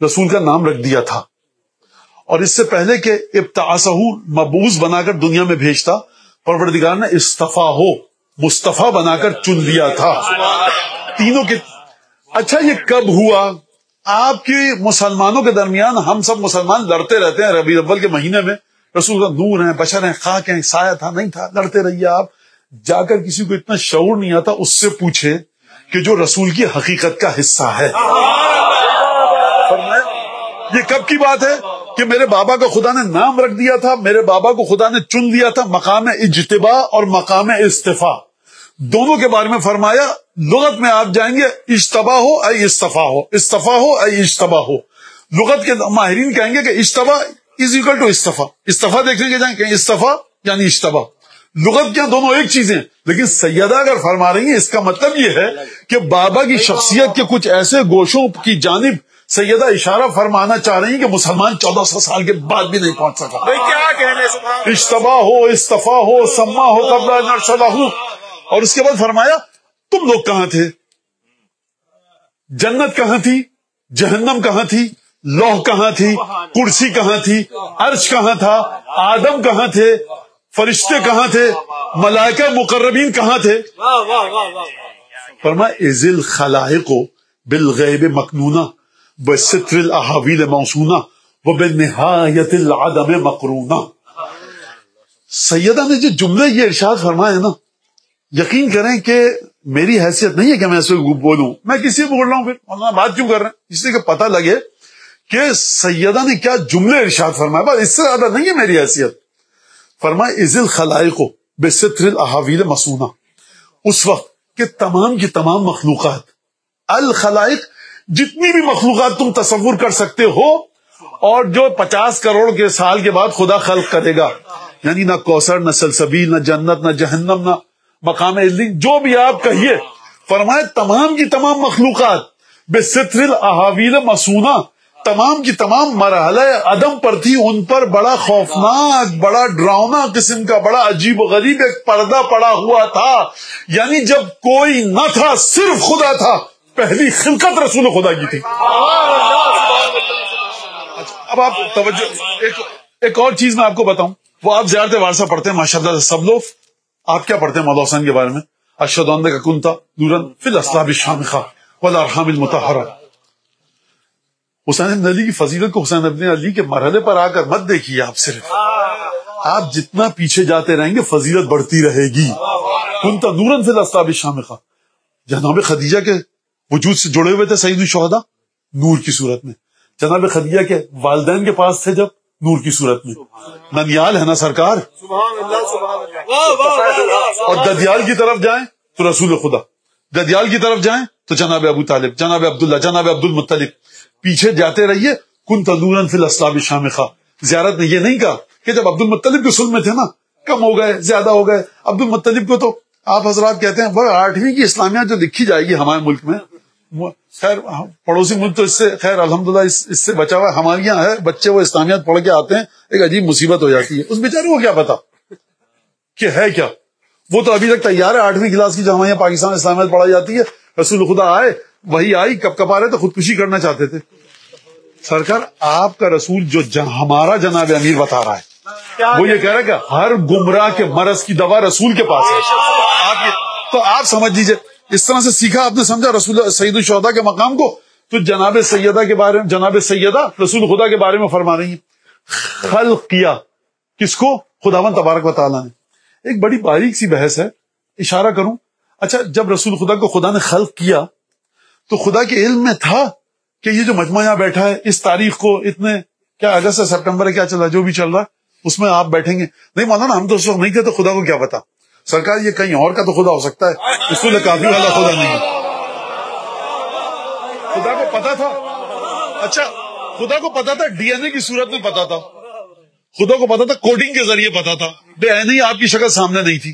رسول کا نام رکھ دیا تھا، اور اس سے پہلے کہ ابتعاثہ مبعوث بنا کر دنیا میں بھیجتا، پروردگار نے اصطفیٰ ہو مصطفیٰ بنا کر چن لیا تھا تینوں کے۔ اچھا یہ کب ہوا؟ آپ کی مسلمانوں کے درمیان ہم سب مسلمان لڑتے رہتے ہیں ربیع الاول کے مہینے میں، رسول کا نور ہیں، بشر ہیں، خاک ہیں، سایہ تھا نہیں تھا، لڑتے رہیے آپ، جا کر کسی کو اتنا شعور نہیں آتا اس سے پوچھے کہ جو رسول کی حقیقت کا حصہ ہے۔ فرمایا یہ کب کی بات ہے کہ میرے بابا کو خدا نے نام رکھ دیا تھا، میرے بابا کو خدا نے چن لیا تھا، مقام اجتباء اور مقام استفاء دونوں کے بارے میں فرمایا۔ لغت میں آپ جائیں گے اجتبا ہو اے استفا ہو، استفا ہو اے اجتبا ہو، لغت کے ماہرین کہیں گے کہ اجتبا از اکول ٹو استفا، استفا دیکھنے کے جائیں کہ استفا یعنی اجتبا، لغت کیا دونوں ایک چیزیں، لیکن سیدہ اگر فرما رہی ہیں اس کا مطلب یہ ہے کہ بابا کی شخصیت کے کچھ ایسے گوشوں کی جانب سیدہ اشارہ فرمانا چاہ رہی ہیں کہ مسلمان 1400 سال کے بعد بھی نہیں پہنچ سکا۔ کیا کہنے سبحان اجتبا ہو، استفا ہو، سما ہو قبل ان ارسلہ، اور اس کے بعد فرمایا تم لوگ کہاں تھے؟ جنت کہاں تھی؟ جہنم کہاں تھی؟ لوح کہاں تھی؟ کرسی کہاں تھی؟ عرش کہاں تھا؟ آدم کہاں تھے؟ فرشتے کہاں تھے؟ ملائکہ مقربین کہاں تھے؟ فرمایا اذ الخلائق بالغیب مکنونہ بستر الاحاویل موصونہ وبالنہایت العدم مقرونہ۔ سیدہ نے جو جملے یہ ارشاد فرمایا نا، یقین کریں کہ میری حیثیت نہیں ہے کہ میں اسے بولوں، میں کسی سے بول رہا ہوں، پھر بات کیوں کر رہے ہیں؟ اس لیے کہ پتہ لگے کہ سیدہ نے کیا جملے ارشاد فرمایا، بس اس سے زیادہ نہیں ہے میری حیثیت۔ فرمایا اذ الخلائق بستر الاحاویل مسونہ، اس وقت کہ تمام کی تمام مخلوقات، الخلائق جتنی بھی مخلوقات تم تصور کر سکتے ہو، اور جو 50 کروڑ کے سال کے بعد خدا خلق کرے گا، یعنی نہ کوثر، نہ سلسبیل، نہ جنت، نہ جہنم، نہ مقام علیین، جو بھی آپ کہیے، فرمائے تمام کی تمام مخلوقات بستر الاحاویل مسونہ، تمام کی تمام مرحلہ عدم پر تھی، ان پر بڑا خوفناک، بڑا ڈراؤنا قسم کا، بڑا عجیب و غریب ایک پردہ پڑا ہوا تھا، یعنی جب کوئی نہ تھا صرف خدا تھا، پہلی خلقت رسول خدا کی تھی۔ اب آپ توجہ، ایک اور چیز میں آپ کو بتاؤں، وہ آپ زیارت وارثہ پڑھتے ہیں ماشاءاللہ سب لوگ، آپ کیا پڑھتے ہیں مولا حسین کے بارے میں؟ اشہد انک کنت نورا فی الاصلاب الشامخہ والارحام المطہرہ۔ حسین بن علی کی فضیلت کو حسین بن علی کے مرحلے پر آ کر مت دیکھیے، آپ صرف آپ جتنا پیچھے جاتے رہیں گے فضیلت بڑھتی رہے گی۔ کنت نورا فی الاصلاب الشامخہ، جناب خدیجہ کے وجود سے جڑے ہوئے تھے سید الشہداء نور کی صورت میں، جناب خدیجہ کے والدین کے پاس تھے جب نور کی صورت میں، ننیال ہے نا سرکار، اور ددیال کی طرف جائیں تو رسول خدا، ددیال کی طرف جائیں تو جناب ابو طالب، جناب عبداللہ، جناب عبد المطلب، پیچھے جاتے رہیے۔ کنت نورا فی الاصلاب الشامخہ، زیارت نے یہ نہیں کہا کہ جب عبد المطلب کے سلم میں تھے نا، کم ہو گئے، زیادہ ہو گئے، عبد المطلب کو تو آپ حضرات کہتے ہیں وہ 8ویں کی اسلامیات جو لکھی جائے گی ہمارے ملک میں، خیر پڑوسی ملک تو اس سے خیر الحمدللہ اس سے بچا ہوا ہے، ہمارے یہاں ہے بچے وہ اسلامیات پڑھ کے آتے ہیں، ایک عجیب مصیبت ہو جاتی ہے، اس بیچارے کو کیا پتا کہ ہے کیا، وہ تو ابھی تک تیار ہے 8ویں کلاس کی جو ہمارے یہاں پاکستان اسلامیات پڑھائی جاتی ہے، رسول خدا آئے، وہی آئی، کب کب آ رہے تو خودکشی کرنا چاہتے تھے۔ سرکار آپ کا رسول جو ہمارا جناب امیر بتا رہا ہے، وہ یہ کہہ رہا ہے کہ ہر گمراہ کے مرض کی دوا رسول کے پاس ہے۔ تو آپ سمجھ لیجئے، اس طرح سے سیکھا آپ نے، سمجھا رسول سید الشہداء کے مقام کو، تو جناب سیدہ کے بارے میں، جناب سیدہ رسول خدا کے بارے میں فرما رہی ہیں۔ خلق کیا کس کو؟ خداوند تبارک و تعالیٰ نے۔ ایک بڑی باریک سی بحث ہے، اشارہ کروں، اچھا جب رسول خدا کو خدا نے خلق کیا تو خدا کے علم میں تھا کہ یہ جو مجمع یہاں بیٹھا ہے اس تاریخ کو، اتنے کیا اگست ہے سپٹمبر ہے، کیا چل رہا ہے، جو بھی چل رہا ہے اس میں آپ بیٹھیں گے؟ نہیں مولانا ہم تو اس وقت نہیں تھے، تو خدا کو کیا پتا؟ سرکار یہ کہیں اور کا تو خدا ہو سکتا ہے، اس کو کافی والا خدا نہیں ہے۔ خدا کو پتا تھا، اچھا خدا کو پتا تھا ڈی این اے کی صورت میں پتا تھا، خدا کو پتا تھا کوڈنگ کے ذریعے پتا تھا، بے عینی آپ کی شکل سامنے نہیں تھی۔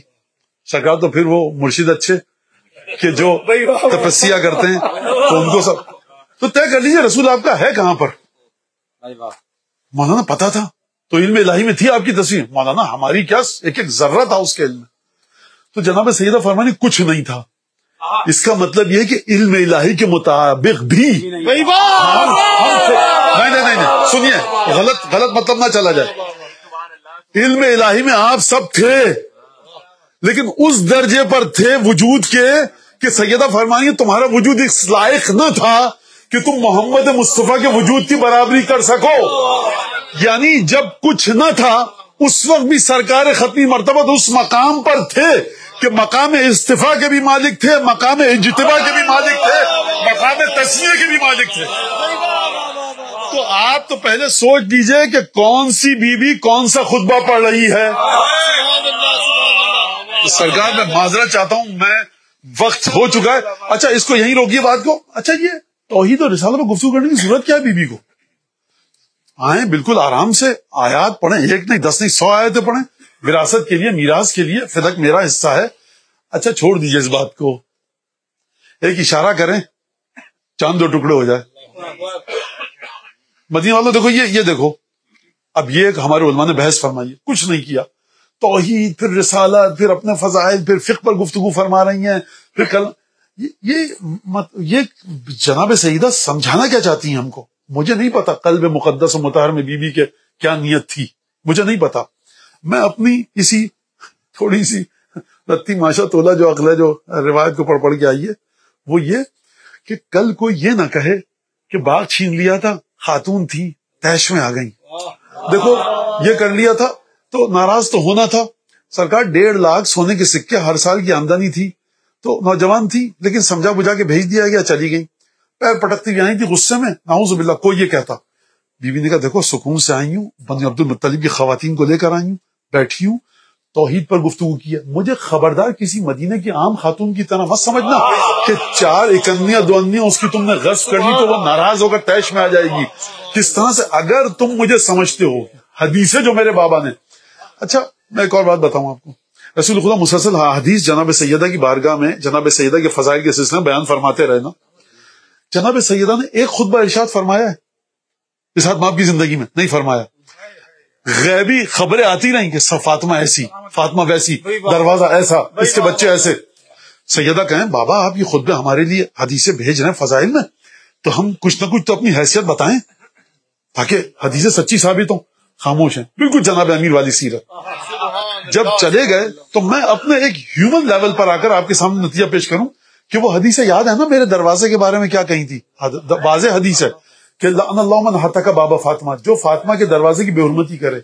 سرکار تو پھر وہ مرشد اچھے کہ جو تپسیا کرتے ہیں تو ان کو سب تو طے کر لیجیے رسول آپ کا ہے کہاں پر۔ مولانا پتا تھا تو علم الہی میں تھی آپ کی تصویر، مولانا ہماری کیا ایک ایک ذرہ تھا اس کے علم میں، تو جناب سیدہ فرمانی کچھ نہیں تھا۔ اس کا مطلب یہ کہ علم الہی کے مطابق بھی سنیے غلط مطلب نہ چلا جائے. علم الہی میں آپ سب تھے لیکن اس درجے پر تھے وجود کے کہ سیدہ فرمانی تمہارا وجود اس لائق نہ تھا کہ تم محمد مصطفیٰ کے وجود کی برابری کر سکو. یعنی جب کچھ نہ تھا اس وقت بھی سرکار ختمی مرتبہ اس مقام پر تھے کہ مقام استفاء کے بھی مالک تھے, مقام اجتباء کے بھی مالک تھے, مقام تسمیہ کے بھی مالک تھے. تو آپ تو پہلے سوچ لیجئے کہ کون سی بیوی کون سا خطبہ پڑھ رہی ہے. سرکار میں معذرت چاہتا ہوں, میں وقت ہو چکا ہے. اچھا اس کو یہیں روکیے بات کو. اچھا یہ توحید اور رسالہ پر گفتگو کرنے کی ضرورت کیا ہے بیوی کو؟ آئیں بالکل آرام سے آیات پڑھیں, 1 نہیں 10 نہیں 100 آیتیں پڑھیں. وراثت کے لیے, میراث کے لیے فدق میرا حصہ ہے. اچھا چھوڑ دیجئے اس بات کو, ایک اشارہ کریں چاند 2 ٹکڑے ہو جائے. مدینہ والوں دیکھو یہ دیکھو, اب یہ ہمارے علماء نے بحث فرمائی, کچھ نہیں کیا. توحید, پھر رسالت, پھر اپنے فضائل, پھر فقہ پر گفتگو فرما رہی ہیں, پھر یہ جناب سیدہ سمجھانا کیا چاہتی ہیں ہم کو؟ مجھے نہیں پتا قلب مقدس و مطہر میں بی بی کے کیا نیت تھی, مجھے نہیں پتا. میں اپنی اسی تھوڑی سی رتی ماشا تولا جو عقل ہے جو روایت کو پڑھ کے آئیے, وہ یہ کہ کل کوئی یہ نہ کہے کہ باغ چھین لیا تھا, خاتون تھی تیش میں آ گئی. دیکھو یہ کر لیا تھا تو ناراض تو ہونا تھا. سرکار 1.5 لاکھ سونے کے سکے ہر سال کی آمدنی تھی, تو نوجوان تھی لیکن سمجھا بجھا کے بھیج دیا گیا, چلی گئی. پیر پٹکتی ہوئی آئی تھی غصے میں, نعوذ باللہ کوئی یہ کہتا. بیوی نے کہا دیکھو سکون سے آئی ہوں, بنی عبد المطلب کی خواتین کو لے کر آئی ہوں, بیٹھی ہوں, توحید پر گفتگو کی ہے. مجھے خبردار کسی مدینے کی عام خاتون کی طرح مت سمجھنا کہ 4 اکنیاں 2 انیاں اس کی تم نے غصب کر لی تو وہ ناراض ہو کر تیش میں آ جائے گی. کس طرح سے اگر تم مجھے سمجھتے ہو حدیث جو میرے بابا نے. اچھا میں ایک اور بات بتاؤں آپ کو. رسول خدا مسلسل حدیث جناب سیدہ کی بارگاہ میں جناب سیدہ کے فضائل کے سلسلے میں بیان فرماتے رہے نا. جناب سیدہ نے ایک خطبہ ارشاد فرمایا ہے اس حد آپ کی زندگی میں نہیں فرمایا. غیبی خبریں آتی رہیں کہ فاطمہ ایسی, فاطمہ ویسی, دروازہ ایسا, اس کے بچے ایسے. سیدہ کہیں بابا آپ یہ خطبے ہمارے لیے حدیثیں بھیج رہے ہیں فضائل میں, تو ہم کچھ نہ کچھ تو اپنی حیثیت بتائیں تاکہ حدیثیں سچی ثابت ہوں. خاموش ہیں, بالکل جناب امیر والی سیرت. جب چلے گئے تو میں اپنے ایک ہیومن لیول پر آ کر آپ کے سامنے نتیجہ پیش کروں کہ وہ حدیثیں یاد ہے نا میرے دروازے کے بارے میں کیا کہی تھی. واضح حدیث ہے کہ لعن اللہ من ہتک باب فاطمہ, جو فاطمہ کے دروازے کی بے حرمتی کرے.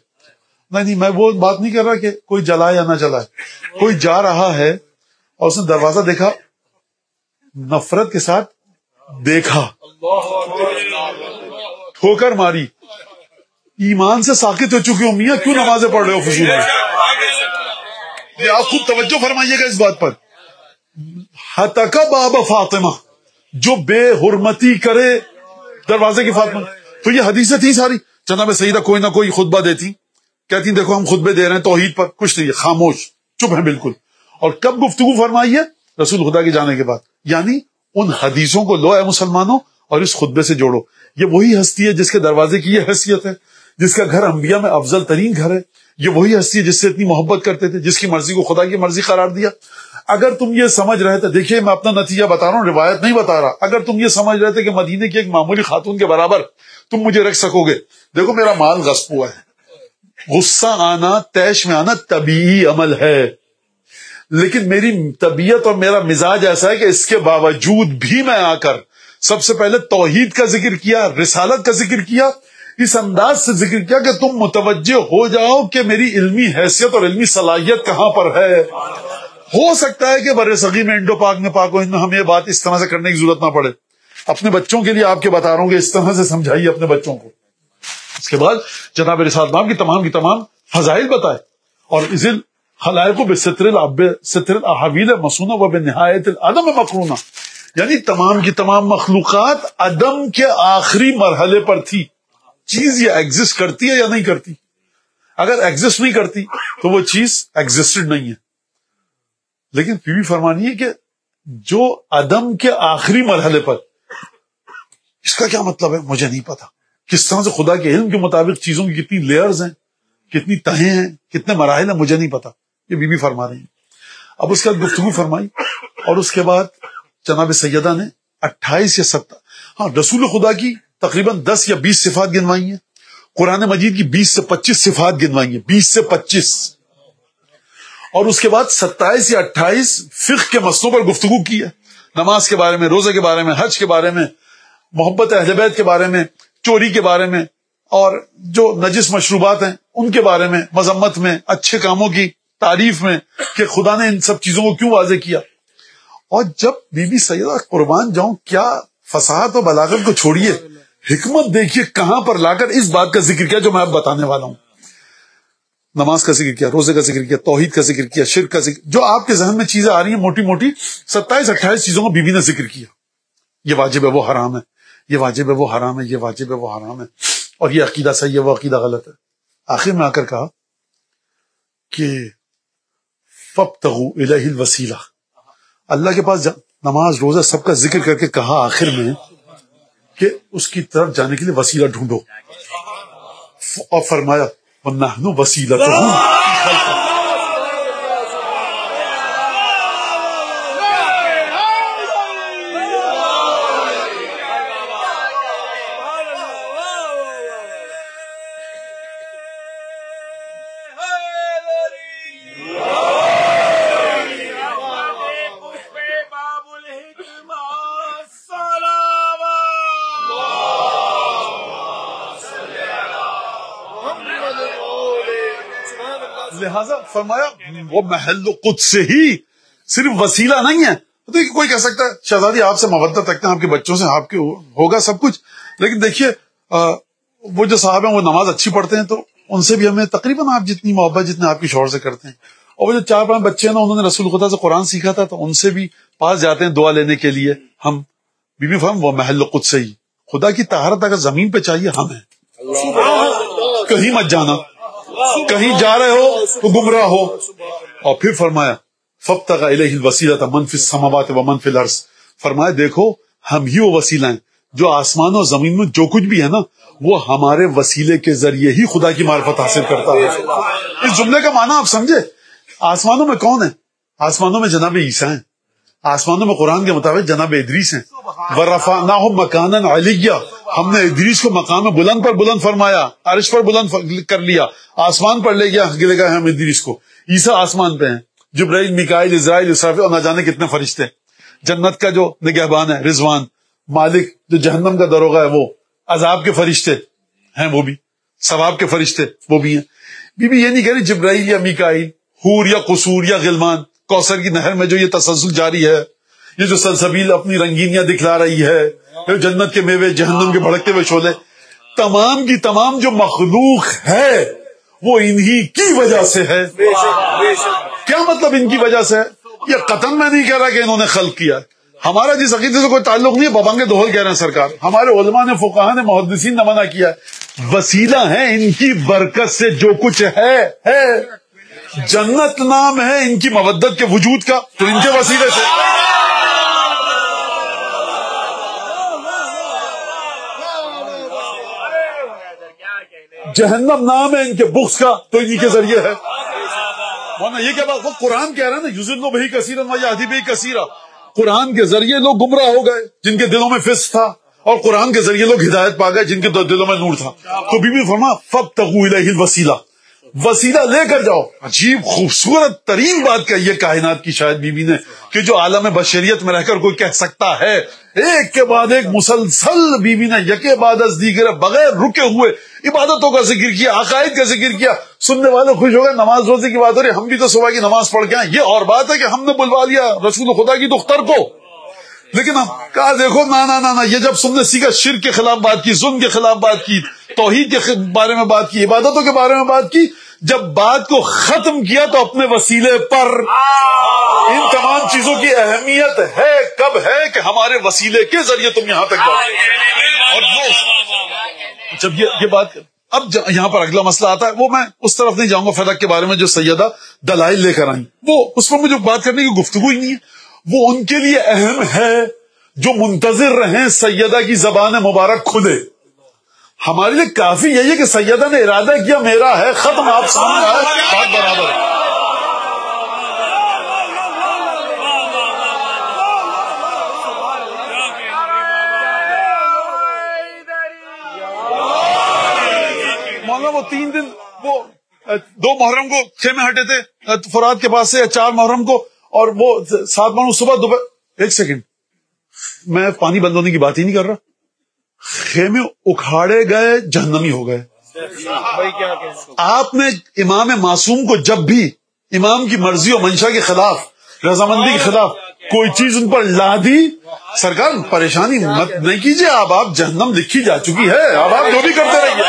نہیں میں وہ بات نہیں کر رہا کہ کوئی جلائے یا نہ جلائے. کوئی جا رہا ہے اور اس نے دروازہ دیکھا, نفرت کے ساتھ دیکھا, ٹھوکر ماری, ایمان سے ساقط ہو چکی ہو میاں, کیوں نمازیں پڑھ رہے ہو فضول میں؟ یہ آپ خوب توجہ فرمائیے گا اس بات پر. ہتک باب فاطمہ, جو بے حرمتی کرے دروازے کی فاطمہ. تو یہ حدیثیں تھیں ساری. جناب سیدہ کوئی نہ کوئی خطبہ دیتی, کہتی دیکھو ہم خطبے دے رہے ہیں توحید پر, کچھ نہیں, خاموش چپ ہیں بالکل. اور کب گفتگو فرمائی ہے؟ رسول خدا کے جانے کے بعد. یعنی ان حدیثوں کو لو اے مسلمانوں اور اس خطبے سے جوڑو. یہ وہی ہستی ہے جس کے دروازے کی یہ حیثیت ہے, جس کا گھر انبیاء میں افضل ترین گھر ہے. یہ وہی ہستی ہے جس سے اتنی محبت کرتے تھے, جس کی مرضی کو خدا کی مرضی قرار دیا. اگر تم یہ سمجھ رہے تھے, دیکھیے میں اپنا نتیجہ بتا رہا ہوں, روایت نہیں بتا رہا, اگر تم یہ سمجھ رہے تھے کہ مدینے کی ایک معمولی خاتون کے برابر تم مجھے رکھ سکو گے, دیکھو میرا مال غصب ہوا ہے. غصہ آنا, تیش میں آنا طبیعی عمل ہے, لیکن میری طبیعت اور میرا مزاج ایسا ہے کہ اس کے باوجود بھی میں آ کر سب سے پہلے توحید کا ذکر کیا, رسالت کا ذکر کیا, اس انداز سے ذکر کیا کہ تم متوجہ ہو جاؤ کہ میری علمی حیثیت اور علمی صلاحیت کہاں پر ہے. ہو سکتا ہے کہ بر صغیر میں انڈو پاک میں پاک و ہند میں ہمیں یہ بات اس طرح سے کرنے کی ضرورت نہ پڑے. اپنے بچوں کے لیے آپ کے بتا رہا ہوں کہ اس طرح سے سمجھائیے اپنے بچوں کو. اس کے بعد جناب رسالت کی تمام فضائل بتائے, اور ذل خلائق بستر الاحاویل مسونہ و بنہایت العدم مقرونہ, یعنی تمام کی تمام مخلوقات عدم کے آخری مرحلے پر تھی. چیز یہ ایگزسٹ کرتی ہے یا نہیں کرتی؟ اگر ایگزسٹ نہیں کرتی تو وہ چیز ایگزسٹڈ نہیں ہے. لیکن پھر بھی فرمانی ہے کہ جو عدم کے آخری مرحلے پر, اس کا کیا مطلب ہے مجھے نہیں پتا. کس طرح سے خدا کے علم کے مطابق چیزوں کی کتنی لیئرز ہیں, کتنی تہیں ہیں, کتنے مراحل ہیں, مجھے نہیں پتا. یہ بی بی فرما رہی ہیں. اب اس کے بعد گفتگو فرمائی, اور اس کے بعد جناب سیدہ نے 28 یا 27 رسول خدا کی تقریباً 10 یا 20 صفات گنوائی ہیں. قرآن مجید کی 20 سے 25 صفات گنوائیں گے، 20 سے 25، اور اس کے بعد 27 یا 28 فقہ کے مسئلوں پر گفتگو کی ہے، نماز کے بارے میں، روزے کے بارے میں، حج کے بارے میں، محبت اہل بیت کے بارے میں، چوری کے بارے میں، اور جو نجس مشروبات ہیں ان کے بارے میں، مذمت میں، اچھے کاموں کی تعریف میں کہ خدا نے ان سب چیزوں کو کیوں واضح کیا. اور جب بی بی سیدہ قربان جاؤں کیا فصاحت و بلاغت کو چھوڑیے، حکمت دیکھیے کہاں پر لا کر اس بات کا ذکر کیا جو میں اب بتانے والا ہوں. نماز کا ذکر کیا، روزے کا ذکر کیا، توحید کا ذکر کیا، شرک کا ذکر، جو آپ کے ذہن میں چیزیں آ رہی ہیں موٹی موٹی 27-28 چیزوں کو بی بی نے ذکر کیا. یہ واجب ہے، وہ حرام ہے، یہ واجب ہے، وہ حرام ہے، یہ واجب ہے، وہ حرام ہے، اور یہ عقیدہ صحیح ہے، وہ عقیدہ غلط ہے. آخر میں آ کر کہا کہ فابتغوا الیہ الوسیلہ، اللہ کے پاس نماز روزہ سب کا ذکر کر کے کہا آخر میں کہ اس کی طرف جانے کے لیے وسیلہ ڈھونڈو، اور فرمایا وَنَحْنُ وَسِيلَتُهُ. لہذا فرمایا وہ محل قدس سے ہی، صرف وسیلہ نہیں ہے. دیکھیے کوئی کہہ سکتا ہے شہزادی آپ سے محبت رکھتے ہیں، آپ کے بچوں سے، آپ کے ہوگا سب کچھ، لیکن دیکھیے وہ جو صاحب ہیں وہ نماز اچھی پڑھتے ہیں تو ان سے بھی ہمیں تقریباً آپ جتنی محبت جتنے آپ کے شوہر سے کرتے ہیں. اور وہ جو 4-5 بچے ہیں نا، انہوں نے رسول خدا سے قرآن سیکھا تھا تو ان سے بھی پاس جاتے ہیں دعا لینے کے لیے. ہم بی بی فرم وہ محل قدس سے ہی، خدا کی طہارت اگر زمین پہ چاہیے ہم ہیں. کہیں مت جانا، کہیں جا رہے ہو تو گمراہ ہو. اور پھر فرمایا فابتغ الیہ الوسیلۃ من فی السماوات و من فی الارض، فرمایا دیکھو ہم ہی وہ وسیلہ ہیں، جو آسمان اور زمین میں جو کچھ بھی ہے نا وہ ہمارے وسیلے کے ذریعے ہی خدا کی معرفت حاصل کرتا ہے. اس جملے کا معنی آپ سمجھے؟ آسمانوں میں کون ہے؟ آسمانوں میں جناب عیسیٰ ہیں، آسمانوں میں قرآن کے مطابق جناب ادریس ہیں. وَرَفَعْنَاهُ مَكَانًا عَلِيًّا، ہم نے ادریس کو مقام بلند پر بلند فرمایا، عرش پر بلند کر لیا، آسمان پر لے گیا ہم ادریس کو. عیسیٰ آسمان پہ ہیں، جبرائیل، میکائیل، اسرائیل، اسرافیل اور نہ جانے کتنے فرشتے. جنت کا جو نگہبان ہے رضوان، مالک جو جہنم کا دروغہ ہے وہ، عذاب کے فرشتے ہیں وہ بھی، ثواب کے فرشتے وہ بھی ہیں. بی بی یہ نہیں کہہ رہی جبرائیل یا میکائیل، حور یا قصور یا غلمان، کوثر کی نہر میں جو یہ تسلسل جاری ہے، یہ جو سلسبیل اپنی رنگینیاں دکھلا رہی ہے، یہ جنت کے میوے، جہنم کے بھڑکتے ہوئے شعلے، تمام کی تمام جو مخلوق ہے وہ انہی کی وجہ سے ہے. کیا مطلب ان کی وجہ سے ہے؟ یہ قطعاً میں نہیں کہہ رہا کہ انہوں نے خلق کیا. ہمارا جس عقیدے سے کوئی تعلق نہیں ہے، بابانگ دوہل کہہ رہے ہیں سرکار، ہمارے علماء نے، فقہاء نے، محدثین نے منع کیا ہے. وسیلہ ہیں ان کی برکت سے جو کچھ ہے. جنت نام ہے ان کی مودت کے وجود کا تو ان کے وسیلے سے. جہنم نام ہے ان کے بغض کا تو انہی کے ذریعے ہے. ورنہ یہ کیا بات، وہ قرآن کہہ رہا ہے نا یضل بہ کثیرا ویہدی بہ کثیرا، قرآن کے ذریعے لوگ گمراہ ہو گئے جن کے دلوں میں فسق تھا، اور قرآن کے ذریعے لوگ ہدایت پا گئے جن کے دلوں میں نور تھا. تو بی بی فرما فابتغوا الیہ الوسیلہ، وسیلہ لے کر جاؤ. عجیب خوبصورت ترین بات کہی ہے کائنات کی شاید بی بی نے، کہ جو عالم بشریت میں رہ کر کوئی کہہ سکتا ہے. ایک کے بعد ایک مسلسل بی بی نے یکے بعد از دیگر بغیر رکے ہوئے عبادتوں کا ذکر کیا، عقائد کا ذکر کیا. سننے والے خوش ہو گئے، نماز روزے کی بات ہو رہی، ہم بھی تو صبح کی نماز پڑھ کے آئے. یہ اور بات ہے کہ ہم نے بلوا لیا رسول خدا کی دختر کو، لیکن ہم کہا دیکھو نا، یہ جب تم نے سیکھا شرک کے خلاف بات کی، ظلم کے خلاف بات کی، توحید کے بارے میں بات کی، عبادتوں کے بارے میں بات کی، جب بات کو ختم کیا تو اپنے وسیلے پر. ان تمام چیزوں کی اہمیت ہے کب ہے کہ ہمارے وسیلے کے ذریعے تم یہاں تک جاؤ. اور جب یہ بات، اب یہاں پر اگلا مسئلہ آتا ہے، وہ میں اس طرف نہیں جاؤں گا فلک کے بارے میں جو سیدہ دلائل لے کر آئیں، وہ اس پر مجھے بات کرنے کی گفتگو ہی نہیں ہے. وہ ان کے لیے اہم ہے جو منتظر رہیں سیدہ کی زبان مبارک کھلے. ہمارے لیے کافی یہی ہے کہ سیدہ نے ارادہ کیا میرا ہے، ختم، آپ سامنے آئے، بات برابر ہے. وسلم وہ 3 دن وہ 2 محرم کو خیمے ہٹے تھے فرات کے پاس سے، 4 محرم کو، اور وہ 7 محرم صبح دوپہر. ایک سیکنڈ، میں پانی بند ہونے کی بات ہی نہیں کر رہا. خیمے اکھاڑے گئے، جہنمی ہو گئے. آپ نے امام معصوم کو جب بھی امام کی مرضی و منشا کے خلاف، رضامندی کے خلاف کوئی چیز ان پر لا دی، سرکار پریشانی مت نہیں کیجیے، آپ جہنم لکھی جا چکی ہے، اب آپ جو بھی کرتے رہیے.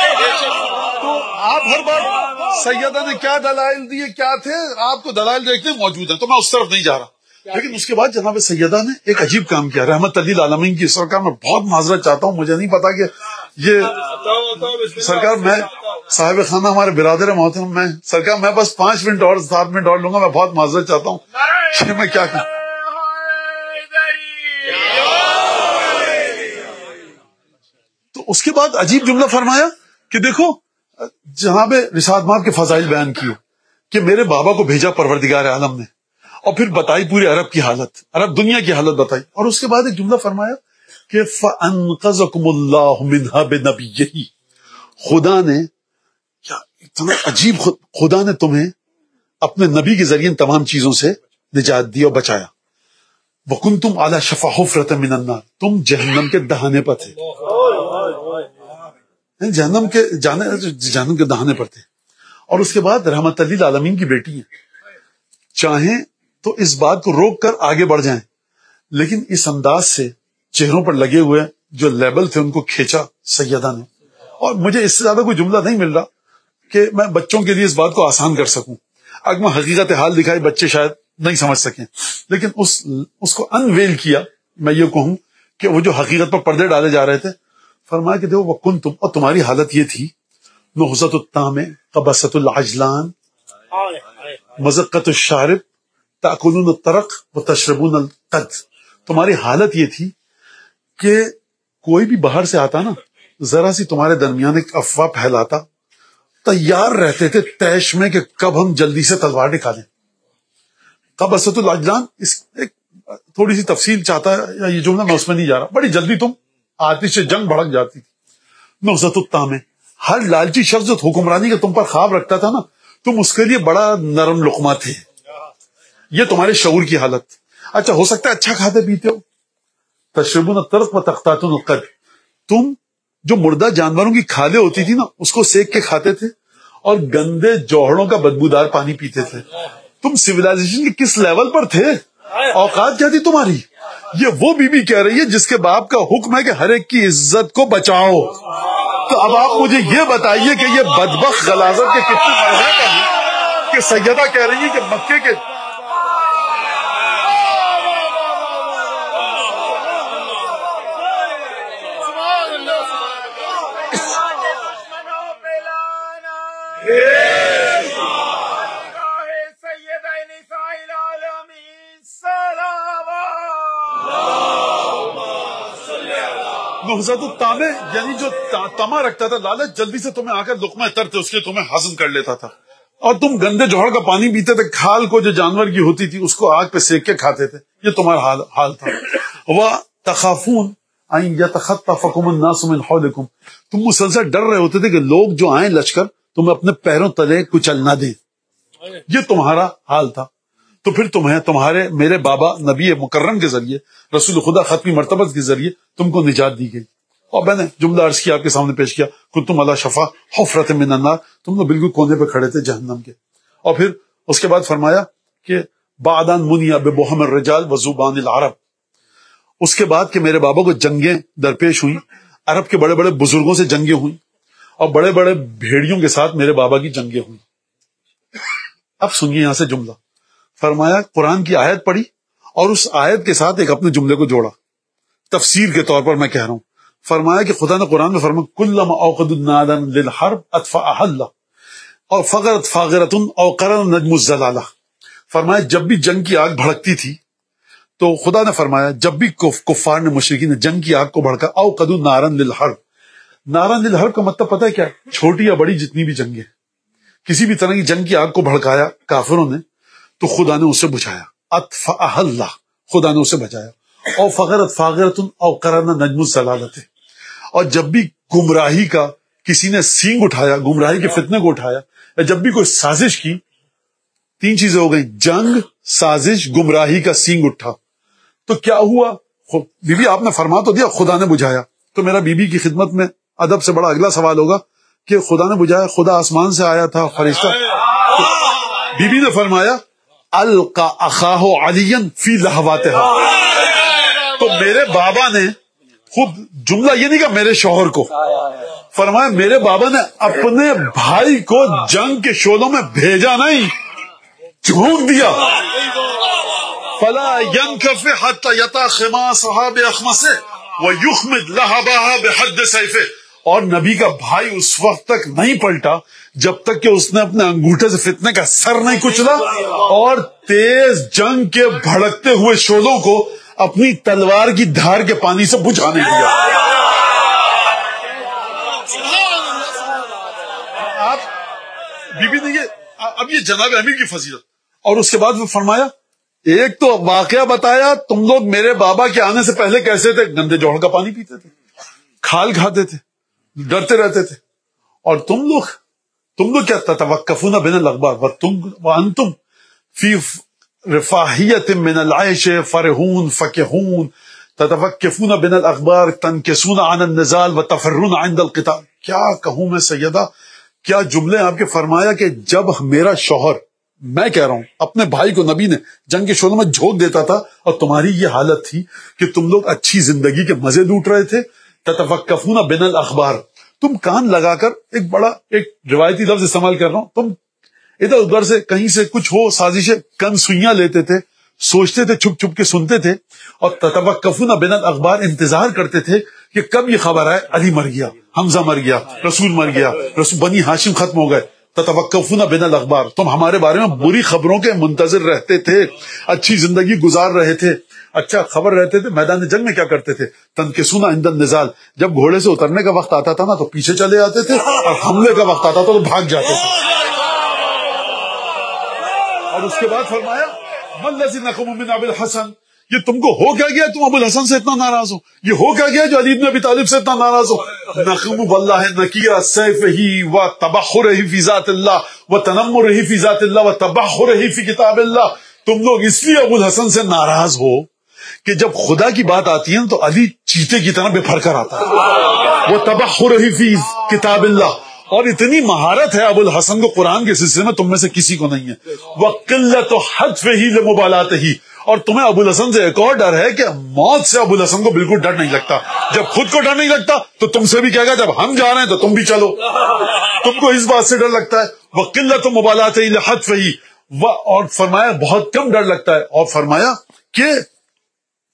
تو آپ ہر بار سیدہ نے کیا دلائل دیے، کیا تھے، آپ کو دلائل دیکھتے موجود ہیں، تو میں اس طرف نہیں جا رہا. لیکن اس کے بعد جناب سیدہ نے ایک عجیب کام کیا، رحمت للعالمین کی سرکار. میں بہت معذرت چاہتا ہوں، مجھے نہیں پتا کہ یہ سرکار، میں صاحب خانہ ہمارے برادر محترم، میں سرکار میں بس 5 منٹ اور 7 منٹ اور لوں گا. میں بہت معذرت چاہتا ہوں کہ میں کیا کروں. تو اس کے بعد عجیب جملہ فرمایا کہ دیکھو جناب رسالت مآب کے فضائل بیان کیے کہ میرے بابا کو بھیجا پروردگار عالم نے، اور پھر بتائی پورے عرب کی حالت، عرب دنیا کی حالت بتائی. اور اس کے بعد ایک جملہ فرمایا کہ فَأَنْقَذَكُمُ اللَّهُ مِنْهَا بِنَبِيِّهِ. خدا نے کیا اتنا عجیب، خدا نے تمہیں اپنے نبی کے ذریعے تمام چیزوں سے نجات دی اور بچایا. وَكُنْتُمْ عَلَى شَفَا حُفْرَةٍ مِنَ النَّارِ. تم جہنم کے دہانے پر تھے، جہنم کے دہانے پر تھے. اور اس کے بعد رحمت للعالمین کی بیٹی ہیں، چاہیں تو اس بات کو روک کر آگے بڑھ جائیں، لیکن اس انداز سے چہروں پر لگے ہوئے جو لیبل تھے ان کو کھینچا سیدہ نے. اور مجھے اس سے زیادہ کوئی جملہ نہیں مل رہا کہ میں بچوں کے لیے اس بات کو آسان کر سکوں. اگر میں حقیقت حال دکھائی بچے شاید نہیں سمجھ سکیں، لیکن اس کو انویل کیا. میں یہ کہوں کہ وہ جو حقیقت پر پردے ڈالے جا رہے تھے، فرمایا کہ دیکھو وَكُنْتُمْ، اور تمہاری حالت یہ تھی، نُحْزَةُ الطَّعْمِ قَبَسَةُ الْعَجْلَانِ مَزَقَّةُ الشَّارِبِ تَأْكُلُونَ الطَّرَقَ وَتَشْرَبُونَ الْقَدْ. تمہاری حالت یہ تھی کہ کوئی بھی باہر سے آتا نا، ذرا سی تمہارے درمیان ایک افواہ پھیلاتا، تیار رہتے تھے تیش میں کہ کب ہم جلدی سے تلوار نکالیں. قبسۃ العجلان، اس ایک تھوڑی سی تفصیل چاہتا ہے یہ جملہ، میں اس میں نہیں جا رہا. بڑی جلدی تم آتش سے جنگ بھڑک جاتی تھی. نُحْزَةُ الطَّعْمِ، ہر لالچی شخص جو حکمرانی کا تم پر خواب رکھتا تھا نا، تم اس کے لیے بڑا نرم لقمہ تھے. یہ تمہارے شعور کی حالت. اچھا ہو سکتا ہے اچھا کھاتے پیتے ہو. تشربون الطرق وتقطعون القد، تم جو مردہ جانوروں کی کھالیں ہوتی تھی نا اس کو سیک کے کھاتے تھے، اور گندے جوہڑوں کا بدبودار پانی پیتے تھے. تم سویلائزیشن کے کس لیول پر تھے، اوقات کیا تھی تمہاری. یہ وہ بی بی کہہ رہی ہے جس کے باپ کا حکم ہے کہ ہر ایک کی عزت کو بچاؤ. تو اب آپ مجھے یہ بتائیے کہ یہ بدبخت غلاظت کے کتنے مرحلے پر ہیں کہ سیدہ کہہ رہی ہے کہ مکے کے نُحْزَةُ الطَّعْمِ، یعنی جو تما رکھتا تھا، لالچ، جلدی سے تمہیں آ کر لقمہ ترتے اس کے تمہیں ہضم کر لیتا تھا. اور تم گندے جوہر کا پانی پیتے تھے، کھال کو جو جانور کی ہوتی تھی اس کو آگ پہ سیک کے کھاتے تھے. یہ تمہارا حال تھا. وَتَخَافُونَ أَن يَتَخَطَّفَكُمُ النَّاسُ مِنْ حَوْلِكُمْ، تم مسلسل ڈر رہے ہوتے تھے کہ لوگ جو آئیں لشکر تمہیں اپنے پیروں تلے کچل نہ دیں. یہ تمہارا حال تھا. تو پھر تمہارے میرے بابا نبی مکرم کے ذریعے، رسول خدا ختمی مرتبت کے ذریعے تم کو نجات دی گئی. اور میں نے جملہ عرض کیا، آپ کے سامنے پیش کیا، کنتم علی شفا حفرۃ من النار، تم لوگ بالکل کونے پہ کھڑے تھے جہنم کے. اور پھر اس کے بعد فرمایا کہ بعد ان منیا ببہم الرجال وذوبان العرب، اس کے بعد کہ میرے بابا کو جنگیں درپیش ہوئیں، عرب کے بڑے بڑے بزرگوں سے جنگیں ہوئیں، اور بڑے بڑے بھیڑیوں کے ساتھ میرے بابا کی جنگیں ہوئیں. اب سنیے یہاں سے جملہ. فرمایا قرآن کی آیت پڑھی اور اس آیت کے ساتھ ایک اپنے جملے کو جوڑا، تفسیر کے طور پر میں کہہ رہا ہوں. فرمایا کہ خدا نے قرآن میں فرمایا کلما اوقدوا نارا للحرب اطفاها الله، اور فغرت فاغرة او قرن نجم الزلالہ. فرمایا جب بھی جنگ کی آگ بھڑکتی تھی تو خدا نے فرمایا جب بھی کفار نے، مشرکین نے جنگ کی آگ کو بھڑکا، اوقدوا نارا للحرب. نارا للحرب کا مطلب پتہ ہے کیا؟ چھوٹی یا بڑی جتنی بھی جنگیں، کسی بھی طرح کی جنگ کی آگ کو بھڑکایا کافروں نے تو خدا نے اسے بجھایا. اطفاها الله، خدا نے اسے بچایا. او فغرت فاغرة او قرن نجم الزلالہ، اور جب بھی گمراہی کا کسی نے سینگ اٹھایا، گمراہی کے فتنے کو اٹھایا، یا جب بھی کوئی سازش کی، 3 چیزیں ہو گئی، جنگ، سازش، گمراہی کا سینگ اٹھا، تو کیا ہوا؟ بی بی آپ نے فرما تو دیا خدا نے بجھایا. تو میرا بی بی کی خدمت میں ادب سے بڑا اگلا سوال ہوگا کہ خدا نے بجھایا، خدا آسمان سے آیا تھا، فرشتہ؟ بی بی نے فرمایا القا اخاہ علی فی لہواتها. تو میرے بابا نے خود جملہ یہ نہیں کہا میرے شوہر کو، فرمایا میرے بابا نے اپنے بھائی کو جنگ کے شعلوں میں بھیجا نہیں، جھونک دیا. فلا ينكف حتى يطأ خماصها بأخمصه ويخمد لهبها بحد سيفه. اور نبی کا بھائی اس وقت تک نہیں پلٹا جب تک کہ اس نے اپنے انگوٹھے سے فتنے کا سر نہیں کچلا اور تیز جنگ کے بھڑکتے ہوئے شعلوں کو اپنی تلوار کی دھار کے پانی سے بجھا نہیں دیا. آپ بی بی نے اب یہ جناب امیر کی فضیلت. اور اس کے بعد وہ فرمایا ایک تو واقعہ بتایا، تم لوگ میرے بابا کے آنے سے پہلے کیسے تھے؟ گندے جوہر کا پانی پیتے تھے، کھال کھاتے تھے، ڈرتے رہتے تھے. اور تم لوگ کیا تتوقفون بین الاخبار وانتم فی رفاہیت من العیش فرحون فکہون تتوقفون بین الاخبار تنکسون عن النزال وتفرون عند القتال. کیا کہوں میں سیدہ، کیا جملے آپ کے فرمایا کہ جب میرا شوہر، میں کہہ رہا ہوں اپنے بھائی کو نبی نے جنگ کے شعلوں میں جھونک دیتا تھا اور تمہاری یہ حالت تھی کہ تم لوگ اچھی زندگی کے مزے لوٹ رہے تھے. تتوقفون بین الاخبار، تم کان لگا کر ایک روایتی لفظ استعمال کر رہا ہوں، تم ادھر ادھر سے کہیں سے کچھ ہو سازشیں کن سوئیاں لیتے تھے، سوچتے تھے، چھپ چھپ کے سنتے تھے. اور تتوقفون بین الاخبار، انتظار کرتے تھے کہ کب یہ خبر آئے علی مر گیا، حمزہ مر گیا، رسول مر گیا، بنی ہاشم ختم ہو گئے. تتوقفون بین الاخبار، تم ہمارے بارے میں بری خبروں کے منتظر رہتے تھے، اچھی زندگی گزار رہے تھے، اچھا خبر رہتے تھے. میدان جنگ میں کیا کرتے تھے؟ تنکسون عند النزال، جب گھوڑے سے اترنے کا وقت آتا تھا نا تو پیچھے چلے آتے تھے، اور حملے کا وقت آتا تھا تو بھاگ جاتے تھے. اور اس کے بعد فرمایا من الذی نقم من ابی الحسن، یہ تم کو ہو کیا گیا تم ابو الحسن سے اتنا ناراض ہو؟ یہ ہو کیا گیا جو علی بن ابی طالب سے اتنا ناراض ہو؟ نقم واللہ نکیر سیفہ و تبخرہ فی ذات اللہ و تنمرہ فی ذات اللہ و تبخرہ فی کتاب اللہ. تم لوگ اس لیے ابو الحسن سے ناراض ہو کہ جب خدا کی بات آتی ہے تو علی چیتے کی طرح بے پھر کر آتا ہے. وہ تبخرہ فی کتاب اللہ، اور اتنی مہارت ہے ابو الحسن کو قرآن کے سلسلے میں تم میں سے کسی کو نہیں ہے. وقلت حتفہ لمبالاتہ، اور تمہیں ابو الحسن سے ایک اور ڈر ہے کہ موت سے ابو الحسن کو بالکل ڈر نہیں لگتا. جب خود کو ڈر نہیں لگتا تو تم سے بھی کہے گا جب ہم جا رہے ہیں تو تم بھی چلو. تم کو اس بات سے ڈر لگتا ہے. وقلت مبالاتہ لحتفہ، اور فرمایا بہت کم ڈر لگتا ہے. اور فرمایا کہ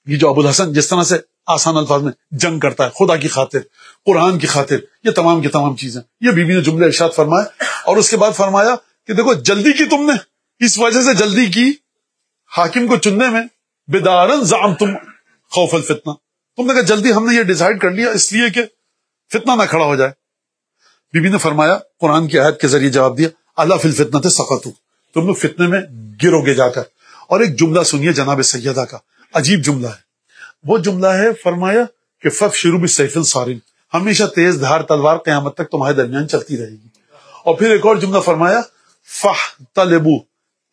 یہ جو ابو الحسن جس طرح سے آسان الفاظ میں جنگ کرتا ہے خدا کی خاطر، قرآن کی خاطر، یہ تمام کی تمام چیزیں یہ بی بی نے جملے ارشاد فرمایا. اور اس کے بعد فرمایا کہ دیکھو جلدی کی تم نے، اس وجہ سے جلدی کی حاکم کو چننے میں، بدارن زعمتم خوف الفتنہ، تم نے کہا جلدی ہم نے یہ ڈیسائیڈ کر لیا اس لیے کہ فتنہ نہ کھڑا ہو جائے. بی بی نے فرمایا قرآن کی آیت کے ذریعے جواب دیا الا فی الفتنہ سقطوا، تم لوگ فتنے میں گرو گے جا کر. اور ایک جملہ سنیے جناب سیدہ کا، عجیب جملہ ہے. وہ جملہ ہے فرمایا کہ فبشروا بالسیف الصارم، ہمیشہ تیز دھار تلوار قیامت تک تمہارے درمیان چلتی رہے گی. اور پھر ایک اور جملہ فرمایا فاحتلبوا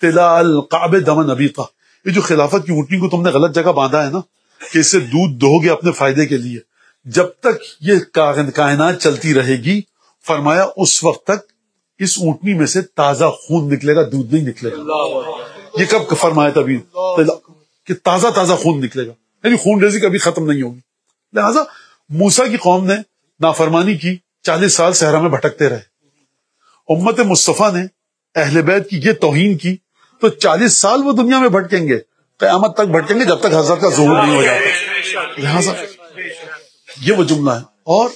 طلاء القعب دما نبیقا، یہ جو خلافت کی اونٹنی کو تم نے غلط جگہ باندھا ہے نا کہ اس سے دودھ دو گے اپنے فائدے کے لیے، جب تک یہ کائنات چلتی رہے گی فرمایا اس وقت تک اس اونٹنی میں سے تازہ خون نکلے گا، دودھ نہیں نکلے گا. یہ کب فرمایا تھا ابھی کہ تازہ تازہ خون نکلے گا، یعنی خون ریزی کبھی ختم نہیں ہوگی. لہذا موسیٰ کی قوم نے نافرمانی کی، 40 سال صحرا میں بھٹکتے رہے. امت مصطفیٰ نے اہل بیت کی یہ توہین کی تو 40 سال وہ دنیا میں بھٹکیں گے، قیامت تک بھٹکیں گے جب تک حضرت کا ظہور نہیں ہو جاتا. لہذا یہ وہ جملہ ہے. اور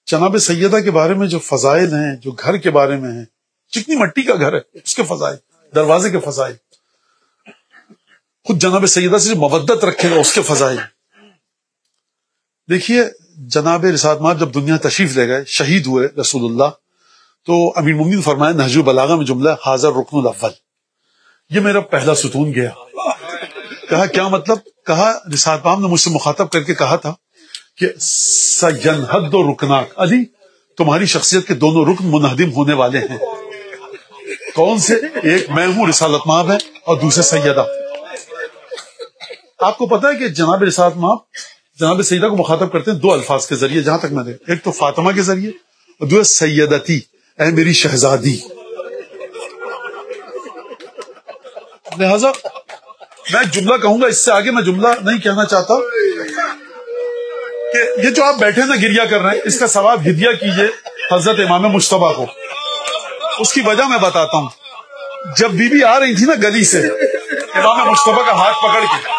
جناب سیدہ کے بارے میں جو فضائل ہیں، جو گھر کے بارے میں ہیں، چکنی مٹی کا گھر ہے اس کے فضائل، دروازے کے فضائل، خود جناب سیدہ سے جو مودت رکھے گا اس کے فضائل. دیکھیے جناب رسالت مآب جب دنیا تشریف لے گئے، شہید ہوئے رسول اللہ، تو امیر المومنین فرمایا نہج البلاغہ میں جملہ حاضر رکن الاول، یہ میرا پہلا ستون گیا. کہا کیا مطلب؟ کہا رسالت مآب نے مجھ سے مخاطب کر کے کہا تھا کہ سینہد رکناک، علی تمہاری شخصیت کے دونوں رکن منہدم ہونے والے ہیں. کون سے؟ ایک میں ہوں رسالت مآب ہے، اور دوسرے سیدہ. آپ کو پتا ہے کہ جناب رسالت مآب جناب سیدہ کو مخاطب کرتے ہیں دو الفاظ کے ذریعے، جہاں تک میں دیکھ، ایک تو فاطمہ کے ذریعے اور دوسرے سیدتی، اے میری شہزادی. لہذا میں ایک جملہ کہوں گا، اس سے آگے میں جملہ نہیں کہنا چاہتا، کہ یہ جو آپ بیٹھے نا گریا کر رہے ہیں، اس کا ثواب ہدیہ کیجئے حضرت امام مجتبیٰ کو. اس کی وجہ میں بتاتا ہوں. جب بی بی آ رہی تھی نا گلی سے امام مجتبیٰ کا ہاتھ پکڑ کے،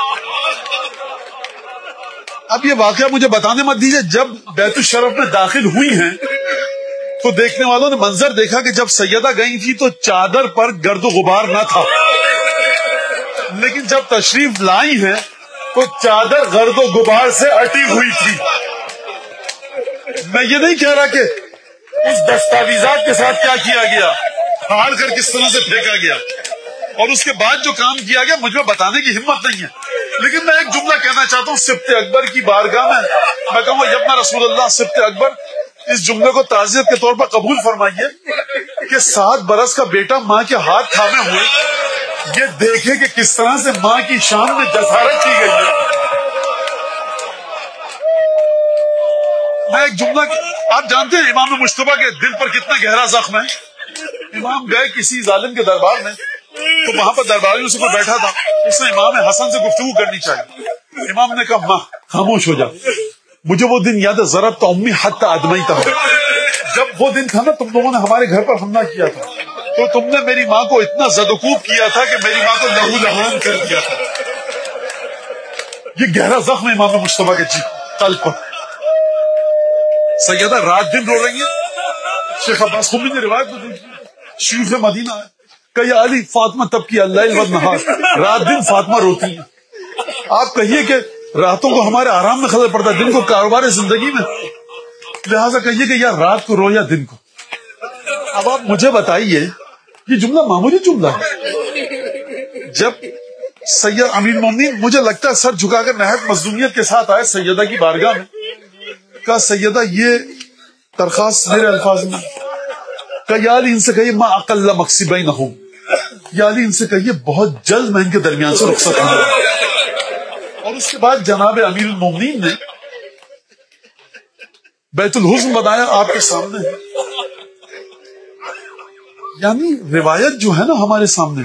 اب یہ واقعہ مجھے بتانے مت دیجیے، جب بیت الشرف میں داخل ہوئی ہیں تو دیکھنے والوں نے منظر دیکھا کہ جب سیدہ گئی تھی تو چادر پر گرد و غبار نہ تھا، لیکن جب تشریف لائی ہیں تو چادر گرد و غبار سے اٹی ہوئی تھی. میں یہ نہیں کہہ رہا کہ اس دستاویزات کے ساتھ کیا کیا گیا، پھاڑ کر کس طرح سے پھینکا گیا، اور اس کے بعد جو کام کیا گیا مجھ میں بتانے کی ہمت نہیں ہے. لیکن میں ایک جملہ کہنا چاہتا ہوں سبط اکبر کی بارگاہ میں کہوں گا، یبنا رسول اللہ سبط اکبر، اس جملے کو تعزیت کے طور پر قبول فرمائیے کہ 7 برس کا بیٹا ماں کے ہاتھ تھامے ہوئے یہ دیکھے کہ کس طرح سے ماں کی شان میں جسارت کی گئی ہے. میں ایک جملہ، آپ جانتے ہیں امام مجتبیٰ کے دل پر کتنا گہرا زخم ہے. امام گئے کسی ظالم کے دربار میں، تو وہاں پر درباریوں سے کوئی بیٹھا تھا، اس نے امام حسن سے گفتگو کرنی چاہیے. امام نے کہا ماں خاموش ہو جا، مجھے وہ دن یاد ہے، ضربت امی حتی ادمیتہ، جب وہ دن تھا نا تم لوگوں نے ہمارے گھر پر حملہ کیا تھا، تو تم نے میری ماں کو اتنا زدوکوب کیا تھا کہ میری ماں کو لہو لہان کر دیا تھا. یہ گہرا زخم امام مجتبیٰ کے جی قلب پر. سیدہ رات دن رو رہی ہیں. شیخ عباس خمی نے روایت میں شیوخ مدینہ ہے کہ یا علی فاطمہ تب کی اللہ والنہار، رات دن فاطمہ روتی ہیں. آپ کہیے کہ راتوں کو ہمارے آرام میں خلل پڑتا ہے، دن کو کاروبار زندگی میں، لہٰذا کہیے کہ یا رات کو رو یا دن کو. اب آپ مجھے بتائیے، یہ جملہ معمولی جملہ ہے. جب سید امیر المومنین مجھے لگتا ہے سر جھکا کر نہایت مظلومیت کے ساتھ آئے سیدہ کی بارگاہ میں، کہا سیدہ یہ درخواست میرے الفاظ میں، کہ یا علی ان سے کہیے ما اقل مقصی بینہم، یا علی ان سے کہیے بہت جلد میں ان کے درمیان سے رخصت ہوں گا. اور اس کے بعد جناب امیر المومنین نے بیت الحزن بنایا آپ کے سامنے. یعنی روایت جو ہے نا ہمارے سامنے،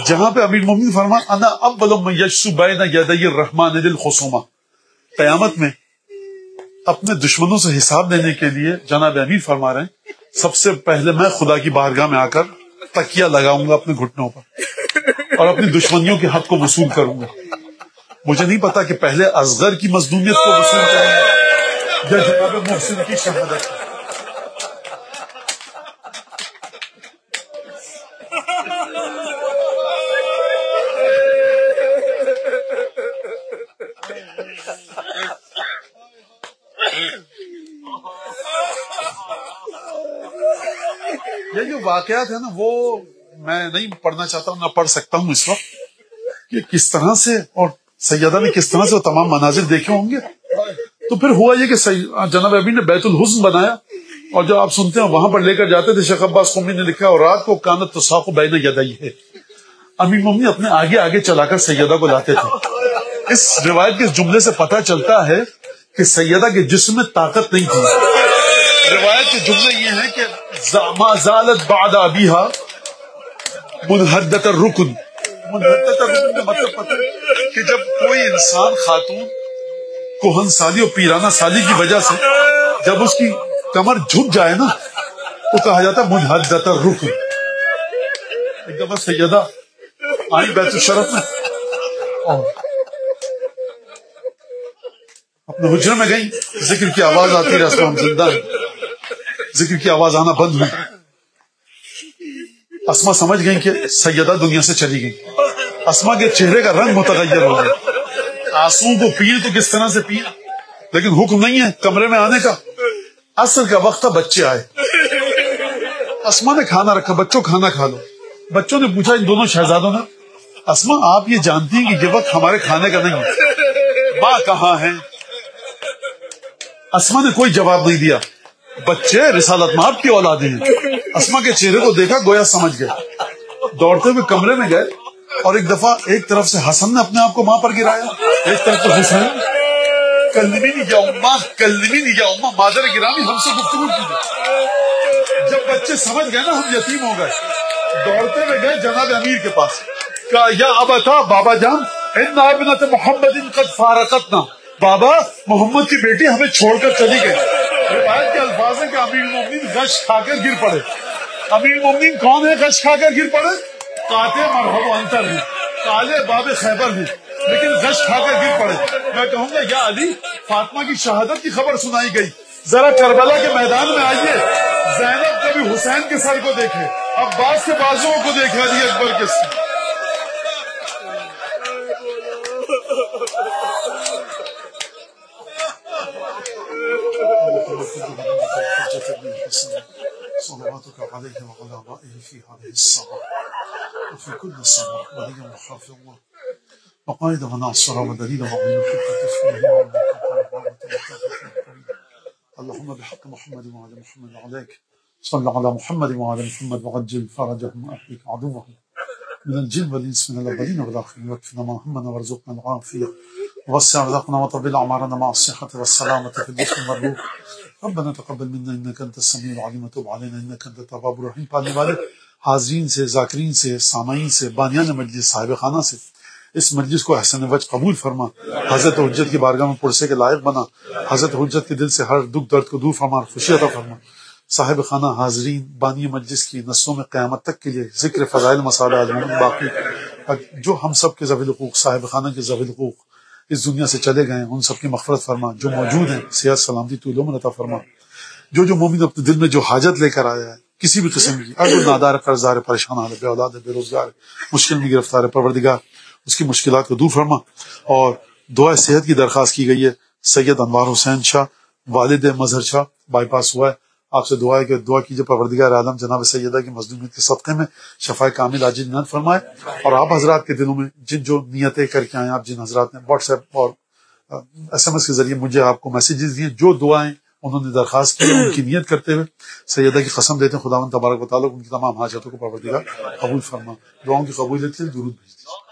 جہاں پہ امیر المومنین فرمایا انا اول من یجسو بین یدی الرحمن ذی الخصومہ، قیامت میں اپنے دشمنوں سے حساب لینے کے لیے جناب امیر فرما رہے ہیں سب سے پہلے میں خدا کی بارگاہ میں آ کر تکیہ لگاؤں گا اپنے گھٹنوں پر اور اپنی دشمنیوں کے حق کو وصول کروں گا. مجھے نہیں پتا کہ پہلے اصغر کی مظلومیت کو وصول کروں گا یا جناب محسن کی شہادت. یہ جو واقعات ہے نا وہ میں نہیں پڑھنا چاہتا ہوں، نہ پڑھ سکتا ہوں اس وقت، کہ کس طرح سے اور سیدہ نے کس طرح سے وہ تمام مناظر دیکھے ہوں گے. تو پھر ہوا یہ کہ جناب ابی نے بیت الحزن بنایا، اور جو آپ سنتے ہیں وہاں پر لے کر جاتے تھے. شیخ عباس قمی نے لکھا اور رات کو کانت تساق بین یدیہ ہے، امیر مومنین اپنے آگے آگے چلا کر سیدہ کو لاتے تھے. اس روایت کے جملے سے پتہ چلتا ہے کہ سیدہ کے جسم میں طاقت نہیں تھی. روایت کے جملے یہ ہیں کہ ما زالت بعد ابیہا منحدت الرکن. منحدت الرکن کا مطلب پتہ ہے کہ جب کوئی انسان خاتون کوہن سالی اور پیرانہ سالی کی وجہ سے جب اس کی کمر جھک جائے نا تو کہا جاتا ہے منحدت الرکن. ایک دفعہ سیدہ آئی بیت الشرف میں اور اپنے حجرے میں گئی، ذکر کی آواز آتی رہا، ہم زندہ ہیں، ذکر کی آواز آنا بند ہوئی. اسما سمجھ گئی کہ سیدہ دنیا سے چلی گئی. اسما کے چہرے کا رنگ متغیر ہو گیا، آنسو کو پی تو کس طرح سے پی، لیکن حکم نہیں ہے کمرے میں آنے کا. عصر کا وقت تھا، بچے آئے، اسما نے کھانا رکھا، بچوں کھانا کھا لو. بچوں نے پوچھا ان دونوں شہزادوں نے، اسما آپ یہ جانتی ہیں کہ یہ وقت ہمارے کھانے کا نہیں ہے، ماں کہاں ہے؟ اسما نے کوئی جواب نہیں دیا. بچے رسالت مآب کی اولادیں ہیں. اسما کے چہرے کو دیکھا گویا سمجھ گئے. دوڑتے ہوئے کمرے میں گئے اور ایک دفعہ ایک طرف سے حسن نے اپنے آپ کو ماں پر گرایا, ایک طرف سے حسین. کلمینی یا اماں, کلمینی یا اماں, مادر گرامی ہم سے گفتگو کی. جب بچے سمجھ گئے نا ہم یتیم ہو گئے, دوڑتے ہوئے گئے جناب امیر کے پاس. کہا یا ابتا, بابا جان, ان ابنت محمد قد فارقتنا, بابا محمد کی بیٹی ہمیں چھوڑ کر چلی گئی. روایت کے الفاظ ہیں کہ امیر المومنین غش کھا کر گر پڑے. امیر المومنین کون ہے غش کھا کر گر پڑے؟ قاطع مرحب و انتر ہیں, کالے باب خیبر ہیں, لیکن غش کھا کر گر پڑے. میں کہوں گا یا علی, فاطمہ کی شہادت کی خبر سنائی گئی, ذرا کربلا کے میدان میں آئیے. زینب کبھی حسین کے سر کو دیکھے, عباس کے بازوؤں کو دیکھے, علی اکبر کے سر. صلواتك عليه وعلى آبائه في هذه الصلاة وفي كل صلاة وليا وحافظ الله وقائد وناصر ودليل وعين حقة فيه. اللهم بحق محمد وعلى محمد عليك صل على محمد وعلى محمد وعجل فرجهم وأهلك عدوهم من الجن والإنس من الأولين والآخرين واكفنا ما همنا وارزقنا العافية ووسع رزقنا وطول أعمارنا مع الصحة والسلامة في الجسم والروح. ربنا تقبل منا انك انت السميع العليم وتب علينا انك انت التواب الرحيم. پانے والے حاضرین سے, ذاکرین سے, سامعین سے, بانیان مجلس, صاحب خانہ سے, اس مجلس کو احسن وجہ قبول فرما. حضرت حجت کی بارگاہ میں پرسے کے لائق بنا. حضرت حجت کے دل سے ہر دکھ درد کو دور فرما, خوشی عطا فرما. صاحب خانہ, حاضرین, بانی مجلس کی نسلوں میں قیامت تک کے لیے ذکر فضائل مصالح اجمعین باقی. جو ہم سب کے ذوی الحقوق, صاحب خانہ کے ذوی الحقوق اس دنیا سے چلے گئے ہیں, ان سب کی مغفرت فرما. جو موجود ہیں صحت سلامتی طول عمر عطا فرما. جو مومن اپنے دل میں جو حاجت لے کر آیا ہے کسی بھی قسم کی, اگر نادار, قرضدار, پریشان حال, بے اولاد, بے روزگار, مشکل میں گرفتار ہے, پروردگار اس کی مشکلات کو دور فرما. اور دعا صحت کی درخواست کی گئی ہے. سید انوار حسین شاہ, والد مظہر شاہ, بائی پاس ہوا ہے. آپ سے دعا ہے کہ دعا کیجیے پروردگار عالم جناب سیدہ کی مظلومیت کے صدقے میں شفاء کامل عاجل عنایت فرمائے. اور آپ حضرات کے دلوں میں جن جو نیتیں کر کے آئے, آپ جن حضرات نے واٹس ایپ اور SMS کے ذریعے مجھے آپ کو میسیجز دیے, جو دعائیں انہوں نے درخواست کی, ان کی نیت کرتے ہوئے سیدہ کی قسم دیتے ہیں خداوند تبارک و تعالیٰ ان کی تمام حاجتوں کو پروردگار قبول فرما. دعاؤں کی قبولیت کے لیے درود بھیج دیجیے.